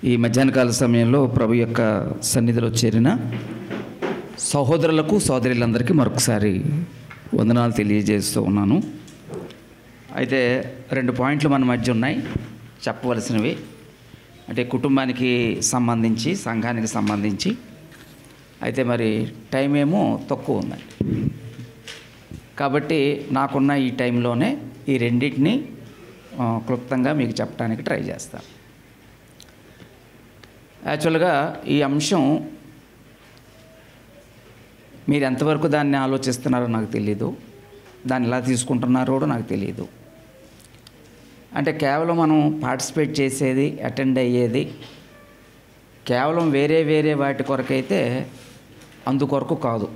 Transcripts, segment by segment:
ఈ మధ్యాహ్నకాల సమయంలో ప్రభు యొక్క సన్నిధిలో చేరిన సహోదరులకు సోదరులందరికీ మరొకసారి వందనాలు తెలియజేస్తూ ఉన్నాను. అయితే 2 పాయింట్లు మన మధ్య ఉన్నాయి చెప్పవలసినవి. అంటే కుటుంబానికి సంబంధించి, సంఘానికి సంబంధించి. అయితే మరి టైం ఏమో తక్కువ ఉందండి. కాబట్టి నాకున్న ఈ టైంలోనే ఈ రెండింటిని క్లుప్తంగా మీకు చెప్పడానికి ట్రై చేస్తాను. యాక్చువల్గా ఈ అంశం మీరు ఎంతవరకు దాన్ని ఆలోచిస్తున్నారో నాకు తెలియదు, దాన్ని ఎలా తీసుకుంటున్నారో కూడా నాకు తెలియదు. అంటే కేవలం మనం పార్టిసిపేట్ చేసేది, అటెండ్ అయ్యేది కేవలం వేరే వాటి కొరకైతే అందుకొరకు కాదు.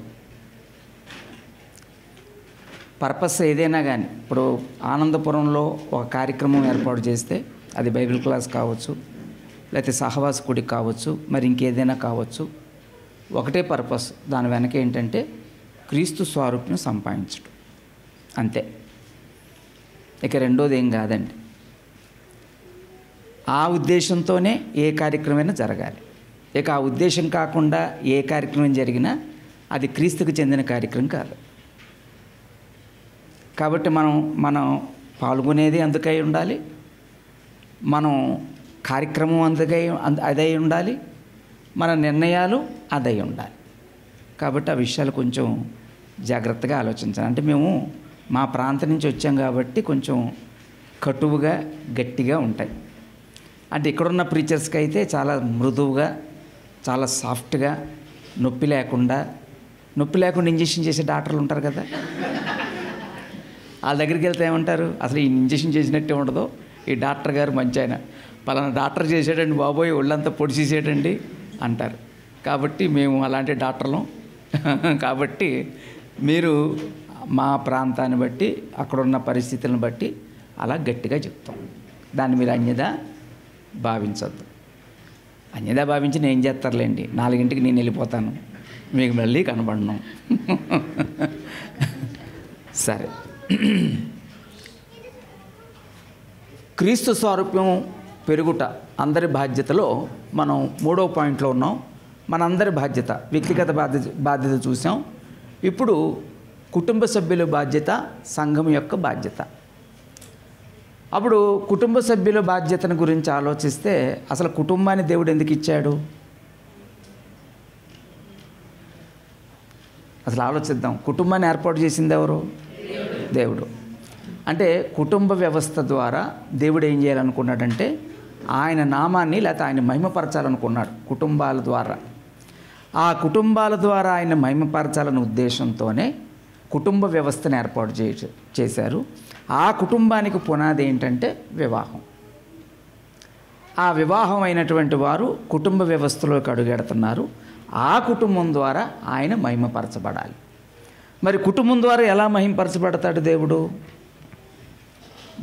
పర్పస్ ఏదైనా కానీ, ఇప్పుడు ఆనందపురంలో ఒక కార్యక్రమం ఏర్పాటు చేస్తే అది బైబిల్ క్లాస్ కావచ్చు, లేకపోతే సహవాస గుడి కావచ్చు, మరి ఇంకేదైనా కావచ్చు. ఒకటే పర్పస్, దాని వెనక ఏంటంటే క్రీస్తు స్వరూప్యం సంపాదించడం, అంతే. ఇక రెండోది ఏం కాదండి. ఆ ఉద్దేశంతోనే ఏ కార్యక్రమమైనా జరగాలి. ఇక ఆ ఉద్దేశం కాకుండా ఏ కార్యక్రమం జరిగినా అది క్రీస్తుకు చెందిన కార్యక్రమం కాదు. కాబట్టి మనం పాల్గొనేది అందుకై ఉండాలి, మనం కార్యక్రమం అదై ఉండాలి, మన నిర్ణయాలు అదై ఉండాలి. కాబట్టి ఆ విషయాలు కొంచెం జాగ్రత్తగా ఆలోచించాలి. అంటే మేము మా ప్రాంతం నుంచి వచ్చాం కాబట్టి కొంచెం కటువుగా, గట్టిగా ఉంటాయి. అంటే ఇక్కడున్న ప్రీచర్స్కి అయితే చాలా మృదువుగా, చాలా సాఫ్ట్గా, నొప్పి లేకుండా ఇంజెక్షన్ చేసే డాక్టర్లు ఉంటారు కదా, వాళ్ళ దగ్గరికి వెళ్తే ఏమంటారు, అసలు ఈ ఇంజెక్షన్ చేసినట్టే ఉండదు, ఈ డాక్టర్ గారు మంచి ఆయన, పలానా డాక్టర్ చేసేటండి బాబోయ్, ఒళ్ళంతా పొడిచేసేటండి అంటారు. కాబట్టి మేము అలాంటి డాక్టర్లం. కాబట్టి మీరు మా ప్రాంతాన్ని బట్టి, అక్కడున్న పరిస్థితులను బట్టి అలా గట్టిగా చెప్తాం. దాన్ని మీరు అన్యదా భావించద్దు. అన్యదా భావించి నేను ఏం చేస్తారులేండి, 4ంటికి నేను వెళ్ళిపోతాను, మీకు మళ్ళీ కనబడను. సరే, క్రీస్తు స్వరూప్యం పెరుగుట అందరి బాధ్యతలో మనం 3వ పాయింట్లో ఉన్నాం. మనందరి బాధ్యత, వ్యక్తిగత బాధ్యత చూసాం. ఇప్పుడు కుటుంబ సభ్యుల బాధ్యత, సంఘం యొక్క బాధ్యత. అప్పుడు కుటుంబ సభ్యుల బాధ్యతను గురించి ఆలోచిస్తే అసలు కుటుంబాన్ని దేవుడు ఎందుకు ఇచ్చాడు? అసలు ఆలోచిద్దాం. కుటుంబాన్ని ఏర్పాటు చేసింది ఎవరు? దేవుడు. అంటే కుటుంబ వ్యవస్థ ద్వారా దేవుడు ఏం చేయాలనుకున్నాడంటే ఆయన నామాన్ని, లేకపోతే ఆయన మహిమపరచాలనుకున్నాడు కుటుంబాల ద్వారా. ఆ కుటుంబాల ద్వారా ఆయన మహిమపరచాలనే ఉద్దేశంతోనే కుటుంబ వ్యవస్థను ఏర్పాటు చేశారు. ఆ కుటుంబానికి పునాది ఏంటంటే వివాహం. ఆ వివాహం అయినటువంటి వారు కుటుంబ వ్యవస్థలోకి అడుగెడుతున్నారు. ఆ కుటుంబం ద్వారా ఆయన మహిమపరచబడాలి. మరి కుటుంబం ద్వారా ఎలా మహిమపరచబడతాడు దేవుడు?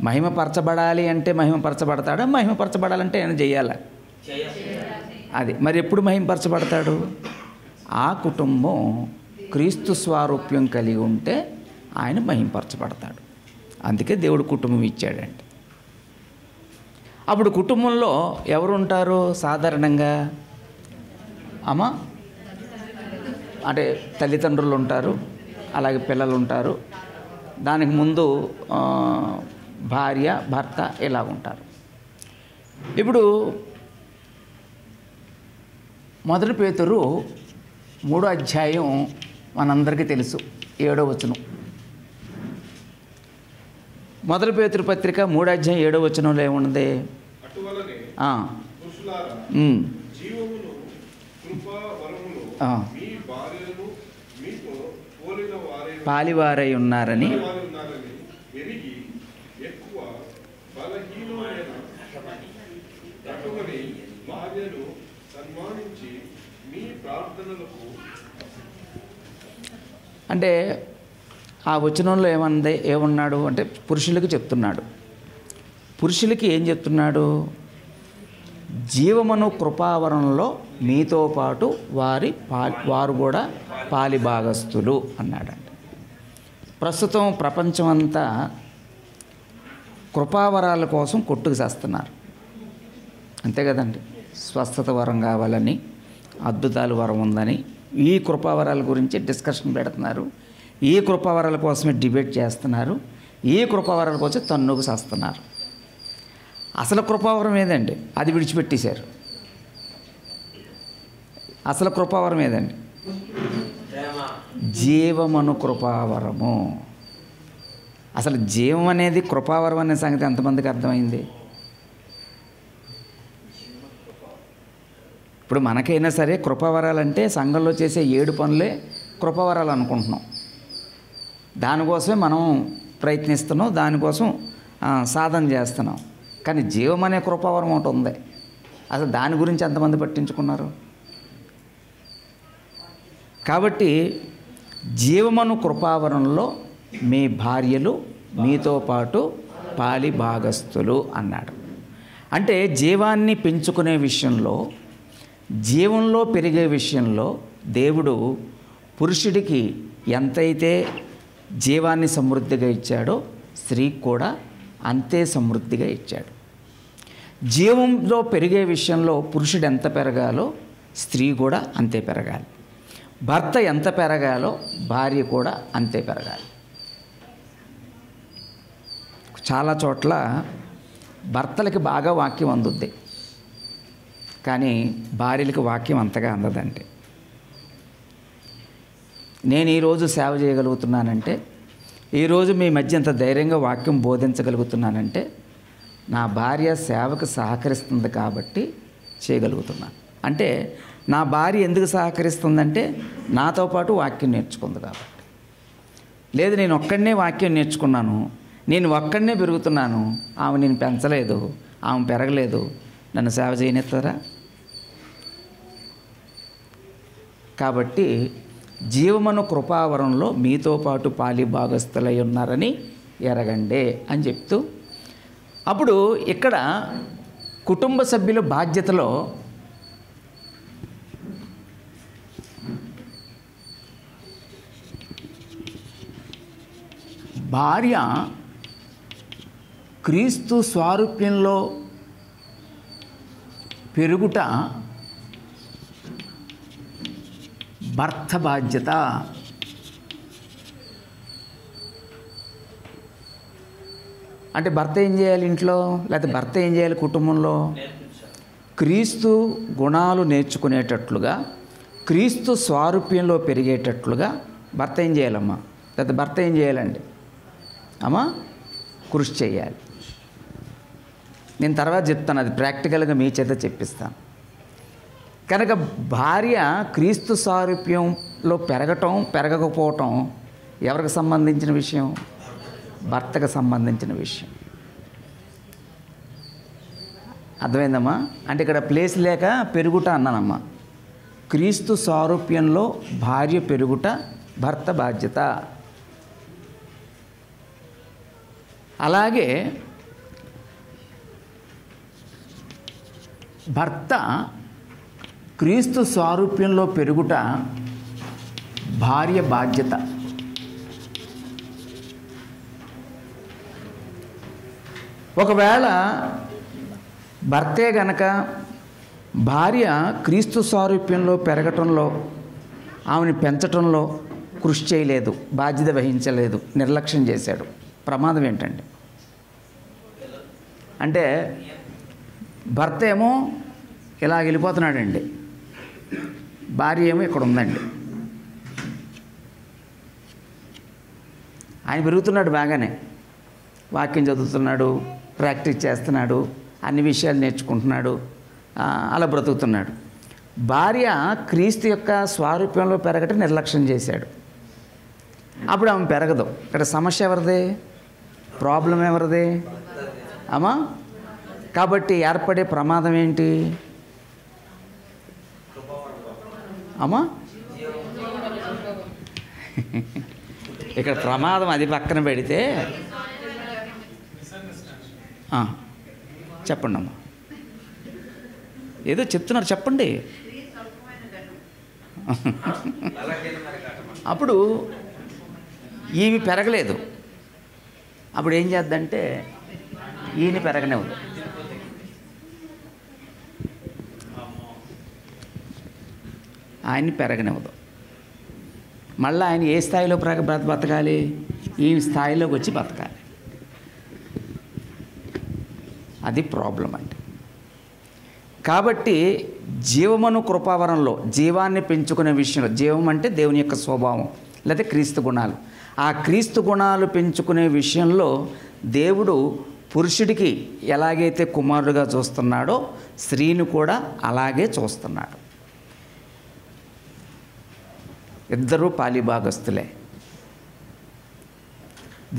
మహిమపరచబడాలి అంటే మహిమపరచబడతాడా? మహిమపరచబడాలంటే ఆయన చేయాలా? అది మరి ఎప్పుడు మహిమపరచబడతాడు? ఆ కుటుంబం క్రీస్తు స్వారూప్యం కలిగి ఉంటే ఆయన మహిమపరచబడతాడు. అందుకే దేవుడు కుటుంబం ఇచ్చాడండి. అప్పుడు కుటుంబంలో ఎవరుంటారు సాధారణంగా? అంటే తల్లిదండ్రులు ఉంటారు, అలాగే పిల్లలు ఉంటారు, దానికి ముందు భార్య, భర్త ఇలా ఉంటారు. ఇప్పుడు 1 పేతురు 3వ అధ్యాయం మనందరికీ తెలుసు, 7వ వచనం. 1 పేతురు పత్రిక 3వ అధ్యాయం 7వ వచనంలో ఏమున్నది? పాలివారై ఉన్నారని అంటే ఆ వచనంలో ఏమన్నాడు అంటే పురుషులకు చెప్తున్నాడు. పురుషులకి ఏం చెప్తున్నాడు? జీవమును కృపావరంలో మీతో పాటు వారు కూడా పాలిభాగస్తులు అన్నాడంట. ప్రస్తుతం ప్రపంచమంతా కృపావరాల కోసం కొట్టుకు చేస్తున్నారు, అంతే కదండి. స్వస్థత వరం కావాలని, అద్భుతాలు వరం ఉందని, ఈ కృపావరాల గురించి డిస్కషన్ పెడుతున్నారు. ఈ కృపావరాల కోసమే డిబేట్ చేస్తున్నారు. ఈ కృపావరాల కోసం తన్నుకు చేస్తున్నారు. అసలు కృపావరం ఏదండి? అది విడిచిపెట్టేశారు. అసలు కృపావరం ఏదండి? జీవమను కృపావరము. అసలు జీవం అనేది కృపావరం అనే సంగతి ఎంతమందికి అర్థమైంది? ఇప్పుడు మనకైనా సరే కృపావరాలంటే సంఘంలో చేసే 7 పనులే కృపావరాలు అనుకుంటున్నాం. దానికోసమే మనం ప్రయత్నిస్తున్నాం, దానికోసం సాధన చేస్తున్నాం. కానీ జీవం అనే కృపావరం ఒకటి ఉంది. అసలు దాని గురించి ఎంతమంది పట్టించుకున్నారు? కాబట్టి జీవమను కృపావరంలో మీ భార్యలు మీతో పాటు పాలి భాగస్థులు అన్నాడు. అంటే జీవాన్ని పెంచుకునే విషయంలో, జీవంలో పెరిగే విషయంలో దేవుడు పురుషుడికి ఎంతైతే జీవాన్ని సమృద్ధిగా ఇచ్చాడో స్త్రీకి కూడా అంతే సమృద్ధిగా ఇచ్చాడు. జీవంలో పెరిగే విషయంలో పురుషుడు ఎంత పెరగాలో స్త్రీ కూడా అంతే పెరగాలి. భర్త ఎంత పెరగాలో భార్య కూడా అంతే పెరగాలి. చాలా చోట్ల భర్తలకి బాగా వాక్యం అందుద్ది, కానీ భార్యలకు వాక్యం అంతగా అందదంటే. నేను ఈరోజు సేవ చేయగలుగుతున్నానంటే, ఈరోజు మీ మధ్య ఎంత ధైర్యంగా వాక్యం బోధించగలుగుతున్నానంటే నా భార్య సేవకు సహకరిస్తుంది కాబట్టి చేయగలుగుతున్నాను. అంటే నా భార్య ఎందుకు సహకరిస్తుందంటే నాతో పాటు వాక్యం నేర్చుకుంది కాబట్టి. లేదు నేను ఒక్కడనే వాక్యం నేర్చుకున్నాను, నేను ఒక్కడనే పెరుగుతున్నాను, ఆమె నేను పెంచలేదు, ఆమె పెరగలేదు, నన్ను సేవ చేయనిస్తారా? కాబట్టి జీవమను కృపావరంలో మీతో పాటు పాలి భాగస్థులై ఉన్నారని ఎరగండే అని చెప్తూ, అప్పుడు ఇక్కడ కుటుంబ సభ్యుల బాధ్యతలో భార్య క్రీస్తు స్వారూప్యంలో పెరుగుట భర్త బాధ్యత. అంటే భర్త ఏం చేయాలి ఇంట్లో, లేకపోతే భర్త ఏం చేయాలి కుటుంబంలో? క్రీస్తు గుణాలు నేర్చుకునేటట్లుగా, క్రీస్తు స్వారూప్యంలో పెరిగేటట్లుగా భర్త ఏం చేయాలమ్మా? లేకపోతే భర్త ఏం చేయాలండి అమ్మా? కృషి చేయాలి. నేను తర్వాత చెప్తాను, అది ప్రాక్టికల్గా మీ చేత చెప్పిస్తాను. కనుక భార్య క్రీస్తు సారూప్యంలో పెరగటం పెరగకపోవటం ఎవరికి సంబంధించిన విషయం? భర్తకు సంబంధించిన విషయం. అర్థమైందమ్మా? అంటే ఇక్కడ ప్లేస్ లేక పెరుగుట అన్నానమ్మా. క్రీస్తు సారూప్యంలో భార్య పెరుగుట భర్త బాధ్యత. అలాగే భర్త క్రీస్తు స్వారూప్యంలో పెరుగుట భార్య బాధ్యత. ఒకవేళ భర్తే గనక భార్య క్రీస్తు స్వారూప్యంలో పెరగటంలో, ఆమెను పెంచటంలో కృషి చేయలేదు, బాధ్యత వహించలేదు, నిర్లక్ష్యం చేశాడు, ప్రమాదం ఏంటండి? అంటే భర్త ఏమో ఇలా వెళ్ళిపోతున్నాడండి, భార్య ఏమో ఇక్కడ ఉందండి. ఆయన పెరుగుతున్నాడు, బాగానే వాక్యం చదువుతున్నాడు, ప్రాక్టీస్ చేస్తున్నాడు, అన్ని విషయాలు నేర్చుకుంటున్నాడు, అలా బ్రతుకుతున్నాడు. భార్య క్రీస్తు యొక్క స్వారూప్యంలో పెరగటం నిర్లక్ష్యం చేశాడు. అప్పుడు ఆమె పెరగదు. ఇక్కడ సమస్య ఎవరిది? ప్రాబ్లం ఎవరిది అమ్మా? కాబట్టి ఏర్పడే ప్రమాదం ఏంటి అమ్మా? ఇక్కడ ప్రమాదం అది పక్కన పెడితే చెప్పండి అమ్మా, ఏదో చెప్తున్నారు చెప్పండి. అప్పుడు ఈమె పెరగలేదు, అప్పుడు ఏం చేద్దంటే ఈయన పెరగనివ్వదు. ఆయన్ని పెరగనివ్వదు. మళ్ళీ ఆయన ఏ స్థాయిలో బతకాలి? ఈ స్థాయిలోకి వచ్చి బతకాలి. అది ప్రాబ్లం అండి. కాబట్టి జీవమును కృపావరంలో జీవాన్ని పెంచుకునే విషయంలో, జీవం అంటే దేవుని యొక్క స్వభావం లేదా క్రీస్తు గుణాలు, ఆ క్రీస్తు గుణాలు పెంచుకునే విషయంలో దేవుడు పురుషుడికి ఎలాగైతే కుమారుడుగా చూస్తున్నాడో స్త్రీని కూడా అలాగే చూస్తున్నాడు. ఇద్దరూ పాలిభాగస్తులే.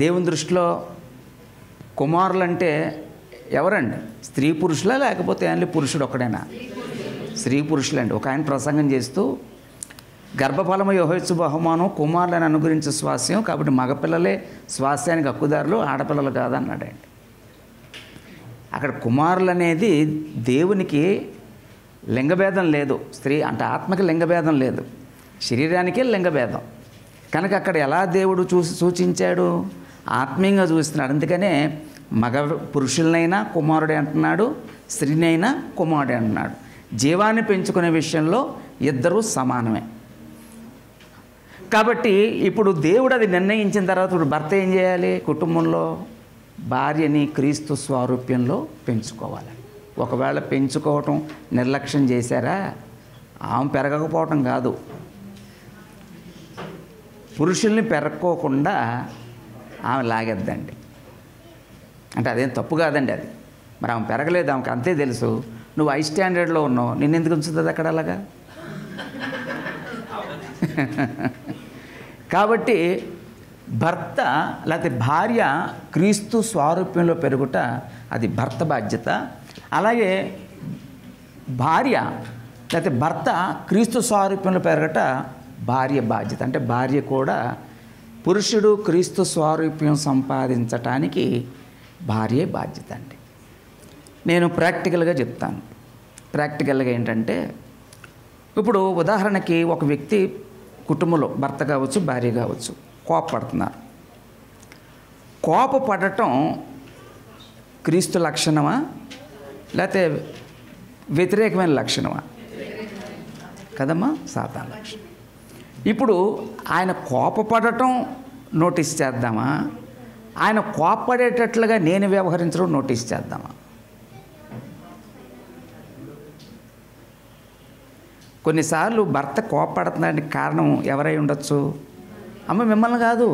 దేవుని దృష్టిలో కుమారులంటే ఎవరండి? స్త్రీ పురుషులా లేకపోతే ఆయనలో పురుషుడు ఒక్కడేనా? స్త్రీ పురుషులండి. ఒక ఆయన ప్రసంగం చేస్తూ గర్భఫలము యెహోవా బహుమానం, కుమారులను అనుగ్రహించే స్వాస్యం, కాబట్టి మగపిల్లలే స్వాస్యానికి హక్కుదారులు, ఆడపిల్లలు కాదన్నాడండి. అక్కడ కుమారులు అనేది దేవునికి లింగభేదం లేదు. స్త్రీ అంటే ఆత్మకి లింగభేదం లేదు, శరీరానికే లింగభేదం. కనుక అక్కడ ఎలా దేవుడు సూచించాడు? ఆత్మీయంగా చూస్తున్నాడు. అందుకనే మగ పురుషులనైనా కుమారుడే అంటున్నాడు, స్త్రీనైనా కుమారుడే అంటున్నాడు. జీవాన్ని పెంచుకునే విషయంలో ఇద్దరూ సమానమే. కాబట్టి ఇప్పుడు దేవుడు అది నిర్ణయించిన తర్వాత ఇప్పుడు భర్త ఏం చేయాలి? కుటుంబంలో భార్యని క్రీస్తు స్వారూప్యంలో పెంచుకోవాలి. ఒకవేళ పెంచుకోవటం నిర్లక్ష్యం చేశారా, ఆమె పెరగకపోవటం కాదు, పురుషుల్ని పెరక్కోకుండా ఆమె లాగేద్దండి. అంటే అదేం తప్పు కాదండి. అది మరి ఆమె పెరగలేదు, ఆమెకు అంతే తెలుసు. నువ్వు హై స్టాండర్డ్లో ఉన్నావు, నిన్నెందుకు ఉంచుతుంది అక్కడ అలాగా? కాబట్టి భర్త లేకపోతే భార్య క్రీస్తు స్వారూప్యంలో పెరుగుట అది భర్త బాధ్యత. అలాగే భార్య లేకపోతే భర్త క్రీస్తు స్వారూప్యంలో పెరగట భార్య బాధ్యత. అంటే భార్య కూడా పురుషుడు క్రీస్తు స్వారూప్యం సంపాదించటానికి భార్యే బాధ్యత అండి. నేను ప్రాక్టికల్గా చెప్తాను. ప్రాక్టికల్గా ఏంటంటే, ఇప్పుడు ఉదాహరణకి ఒక వ్యక్తి కుటుంబంలో భర్త కావచ్చు, భార్య కావచ్చు, కోపపడుతున్నారు. కోపపడటం క్రీస్తు లక్షణమా లేకపోతే వ్యతిరేకమైన లక్షణమా? కదమ్మా, సాతాను లక్షణం. ఇప్పుడు ఆయన కోపపడటం నోటీస్ చేద్దామా, ఆయన కోపపడేటట్లుగా నేను వ్యవహరించడం నోటీస్ చేద్దామా? కొన్నిసార్లు భర్త కోపపడుతున్నానికి కారణం ఎవరై ఉండొచ్చు? అమ్మ మిమ్మల్ని కాదు,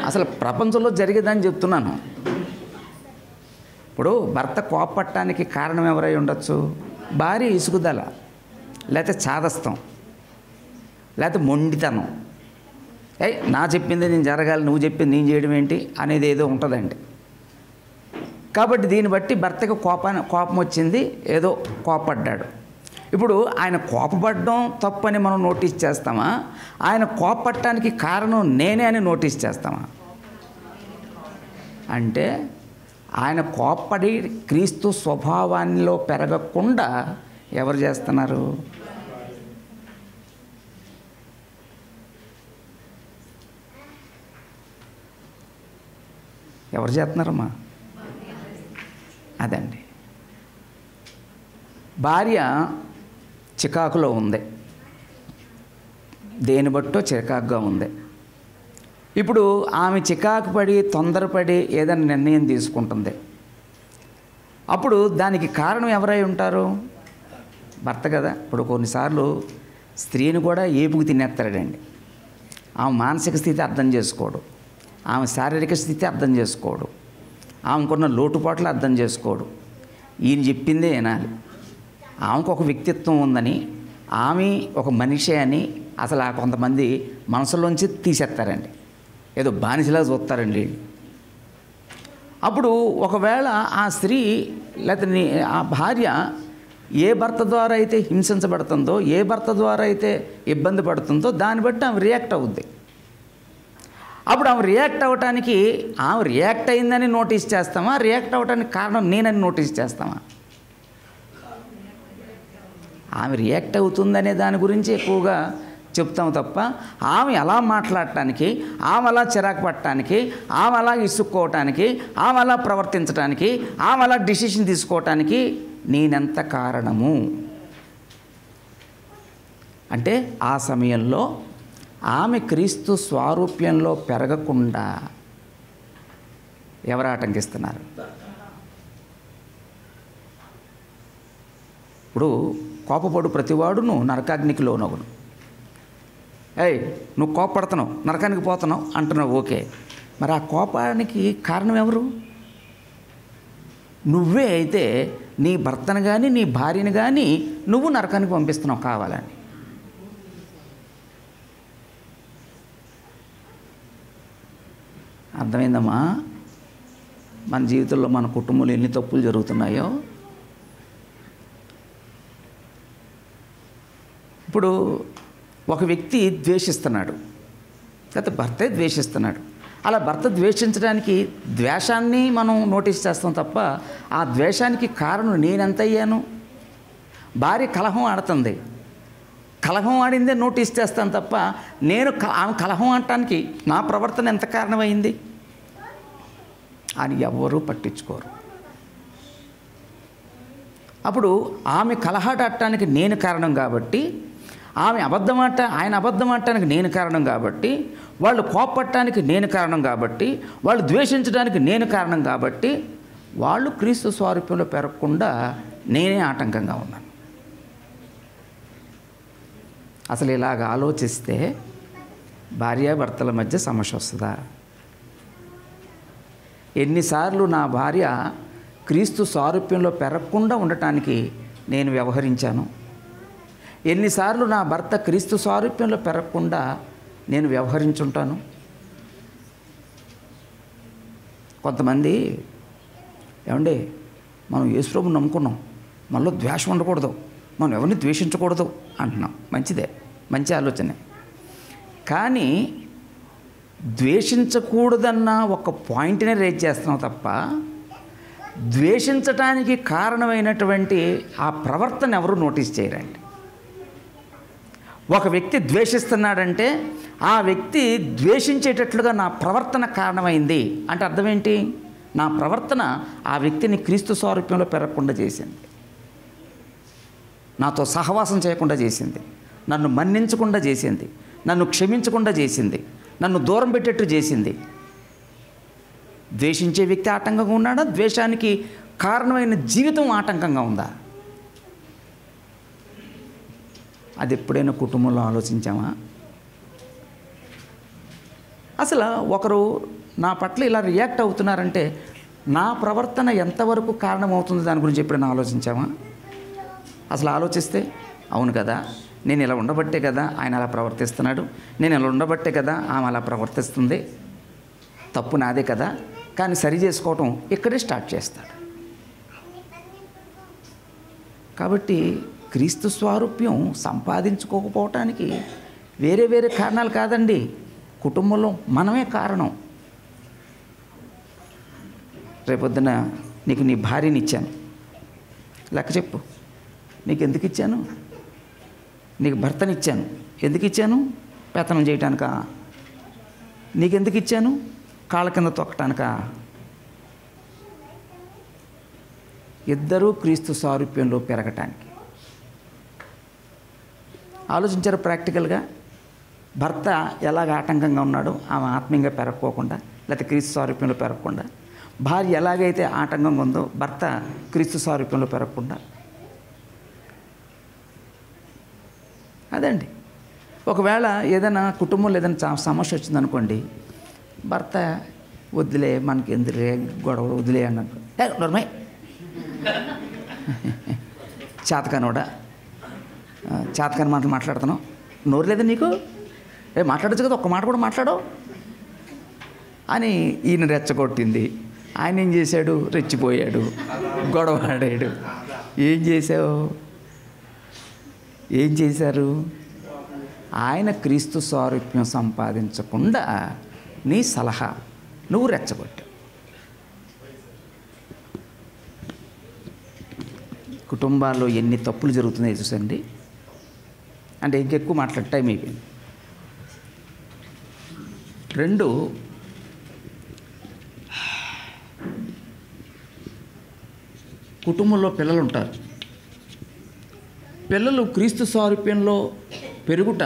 అసలు ప్రపంచంలో జరిగేదని చెప్తున్నాను. ఇప్పుడు భర్త కోపపడటానికి కారణం ఎవరై ఉండొచ్చు? భార్య ఇసుగుదల, లేకపోతే చాదస్తం, లేకపోతే మొండితనం. నా చెప్పింది నేను జరగాలి, నువ్వు చెప్పింది నేను చేయడం ఏంటి అనేది ఏదో ఉంటుందండి. కాబట్టి దీన్ని బట్టి భర్తకు కోపం వచ్చింది, ఏదో కోపపడ్డాడు. ఇప్పుడు ఆయన కోపపడడం తప్పని మనం నోటీస్ చేస్తామా, ఆయన కోపపడటానికి కారణం నేనే అని నోటీస్ చేస్తామా? అంటే ఆయన కోపపడి క్రీస్తు స్వభావాల్లో పెరగకుండా ఎవరు చేస్తున్నారు? ఎవరు చేస్తున్నారమ్మా? అదండి. భార్య చికాకులో ఉంది, దేని బట్టో చికాకుగా ఉంది. ఇప్పుడు ఆమె చికాకు పడి తొందరపడి ఏదైనా నిర్ణయం తీసుకుంటుంది. అప్పుడు దానికి కారణం ఎవరై ఉంటారు? భర్త కదా. ఇప్పుడు కొన్నిసార్లు స్త్రీని కూడా ఏపుకు తినేస్తాడండి. ఆమె మానసిక స్థితి అర్థం చేసుకోడు, ఆమె శారీరక స్థితి అర్థం చేసుకోడు, ఆమెకున్న లోటుపాట్లు అర్థం చేసుకోడు. ఈయన చెప్పిందే వినాలి. ఆమెకు ఒక వ్యక్తిత్వం ఉందని, ఆమె ఒక మనిషి అని అసలు ఆ కొంతమంది మనసులోంచి తీసేస్తారండి, ఏదో బానిసలా చూస్తారండి. అప్పుడు ఒకవేళ ఆ స్త్రీ లేకపోతే ఆ భార్య ఏ భర్త ద్వారా అయితే హింసించబడుతుందో, ఏ భర్త ద్వారా అయితే ఇబ్బంది పడుతుందో దాన్ని బట్టి ఆమె రియాక్ట్ అవుద్ది. అప్పుడు ఆమె రియాక్ట్ అవ్వటానికి ఆమె రియాక్ట్ అయిందని నోటీస్ చేస్తామా, రియాక్ట్ అవ్వటానికి కారణం నేనని నోటీస్ చేస్తామా? ఆమె రియాక్ట్ అవుతుందనే దాని గురించి ఎక్కువగా చెప్తాం తప్ప ఆమె అలా మాట్లాడటానికి, ఆమె అలా చిరాకు పట్టడానికి, ఆమె అలా ఇసుక్కోవటానికి, ఆమె అలా ప్రవర్తించడానికి, ఆమె అలా డిసిషన్ తీసుకోవటానికి నేనెంత కారణము? అంటే ఆ సమయంలో ఆమె క్రీస్తు స్వారూప్యంలో పెరగకుండా ఎవరు ఆటంకిస్తున్నారు? ఇప్పుడు కోపపడు ప్రతివాడును నరకాగ్నికి లోనగును. నువ్వు కోపపడుతున్నావు, నరకానికి పోతున్నావు అంటున్నావు, ఓకే. మరి ఆ కోపానికి కారణం ఎవరు? నువ్వే అయితే నీ భర్తను కానీ నీ భార్యని కానీ నువ్వు నరకానికి పంపిస్తున్నావు కావాలని. అర్థమైందమ్మా? మన జీవితంలో మన కుటుంబంలో ఎన్ని తప్పులు జరుగుతున్నాయో. ఇప్పుడు ఒక వ్యక్తి ద్వేషిస్తున్నాడు, లేకపోతే భర్తే ద్వేషిస్తున్నాడు. అలా భర్త ద్వేషించడానికి ద్వేషాన్ని మనం నోటీస్ చేస్తాం తప్ప ఆ ద్వేషానికి కారణం నేనెంత అయ్యాను? భార్య కలహం ఆడుతుంది, కలహం ఆడిందే నోటీస్ చేస్తాను తప్ప నేను ఆమె కలహం ఆడటానికి నా ప్రవర్తన ఎంత కారణమైంది అని ఎవరూ పట్టించుకోరు. అప్పుడు ఆమె కలహాడటానికి నేను కారణం కాబట్టి, ఆయన అబద్ధం ఆడటానికి నేను కారణం కాబట్టి, వాళ్ళు కోపపడటానికి నేను కారణం కాబట్టి, వాళ్ళు ద్వేషించడానికి నేను కారణం కాబట్టి, వాళ్ళు క్రీస్తు స్వారూప్యంలో పెరగకుండా నేనే ఆటంకంగా ఉన్నాను. అసలు ఇలాగ ఆలోచిస్తే భార్యాభర్తల మధ్య సమస్య వస్తుందా? ఎన్నిసార్లు నా భార్య క్రీస్తు స్వారూప్యంలో పెరగకుండా ఉండటానికి నేను వ్యవహరించాను, ఎన్నిసార్లు నా భర్త క్రీస్తు స్వారూప్యంలో పెరగకుండా నేను వ్యవహరించుంటాను. కొంతమంది ఏమండి మనం యేసుప్రభుని నమ్ముకున్నాం, మనలో ద్వేషం ఉండకూడదు, మనం ఎవరిని ద్వేషించకూడదు అంటున్నాం. మంచిదే, మంచి ఆలోచనే. కానీ ద్వేషించకూడదన్న ఒక పాయింట్నే రేజ్ చేస్తున్నాం తప్ప ద్వేషించటానికి కారణమైనటువంటి ఆ ప్రవర్తన ఎవరు నోటీస్ చేయరండి. ఒక వ్యక్తి ద్వేషిస్తున్నాడంటే ఆ వ్యక్తి ద్వేషించేటట్లుగా నా ప్రవర్తన కారణమైంది అంటే అర్థం ఏంటి? నా ప్రవర్తన ఆ వ్యక్తిని క్రీస్తు స్వారూప్యంలో పెరగకుండా చేసింది, నాతో సహవాసం చేయకుండా చేసింది, నన్ను మన్నించకుండా చేసింది, నన్ను క్షమించకుండా చేసింది, నన్ను దూరం పెట్టేట్టు చేసింది. ద్వేషించే వ్యక్తి ఆటంకంగా ఉన్నాడా? ద్వేషానికి కారణమైన జీవితం ఆటంకంగా ఉందా? అది ఎప్పుడైనా కుటుంబంలో ఆలోచించామా? అసలు ఒకరు నా పట్ల ఇలా రియాక్ట్ అవుతున్నారంటే నా ప్రవర్తన ఎంతవరకు కారణమవుతుంది దాని గురించి ఎప్పుడైనా ఆలోచించామా? అసలు ఆలోచిస్తే అవును కదా, నేను ఇలా ఉండబట్టే కదా ఆయన అలా ప్రవర్తిస్తున్నాడు, నేను ఇలా ఉండబట్టే కదా ఆమె అలా ప్రవర్తిస్తుంది, తప్పు నాదే కదా, కానీ సరి చేసుకోవటం ఇక్కడే స్టార్ట్ చేస్తాడు. కాబట్టి క్రీస్తు స్వారూప్యం సంపాదించుకోకపోవటానికి వేరే వేరే కారణాలు కాదండి, కుటుంబంలో మనమే కారణం. రేపొద్దున నీకు నీ భార్యని ఇచ్చాను, లెక్క చెప్పు. నీకు ఎందుకు ఇచ్చాను? నీకు భర్తని ఇచ్చాను, ఎందుకు ఇచ్చాను? పెత్తనం చేయటానికా? నీకెందుకు ఇచ్చాను? కాళ్ళ కింద తొక్కటానికా? ఇద్దరూ క్రీస్తు సారూప్యంలో పెరగటానికి. ఆలోచించారు ప్రాక్టికల్గా? భర్త ఎలాగ ఆటంకంగా ఉన్నాడో ఆమె ఆత్మీయంగా పెరగకోకుండా, లేకపోతే క్రీస్తు సారూప్యంలో పెరగకుండా, భార్య ఎలాగైతే ఆటంకంగా ఉందో భర్త క్రీస్తు సారూప్యంలో పెరగకుండా. అదండి. ఒకవేళ ఏదైనా కుటుంబంలో ఏదైనా సమస్య వచ్చిందనుకోండి, భర్త వద్దులే మనకి ఎందులే గొడవలు వదిలే అన్నట్టు, నోర్మై చేతకానోడా, చేతకాని మాటలు మాట్లాడుతున్నావు, నోరు లేదా నీకు? మాట్లాడచ్చు కదా, ఒక్క మాట కూడా మాట్లాడవు అని ఈయన రెచ్చగొట్టింది. ఆయన ఏం చేశాడు? రెచ్చిపోయాడు, గొడవ ఆడాడు. ఏం చేసావు? ఏం చేశారు? ఆయన క్రీస్తు సారూప్యం సంపాదించకుండా నీ సలహా నువ్వు రెచ్చగొట్టావు. కుటుంబాల్లో ఎన్ని తప్పులు జరుగుతున్నాయో చూసండి. అంటే ఇంకెక్కువ మాట్లాడే టైం అయిపోయింది. 2, కుటుంబంలో పిల్లలు ఉంటారు. పిల్లలు క్రీస్తు సారూప్యంలో పెరుగుట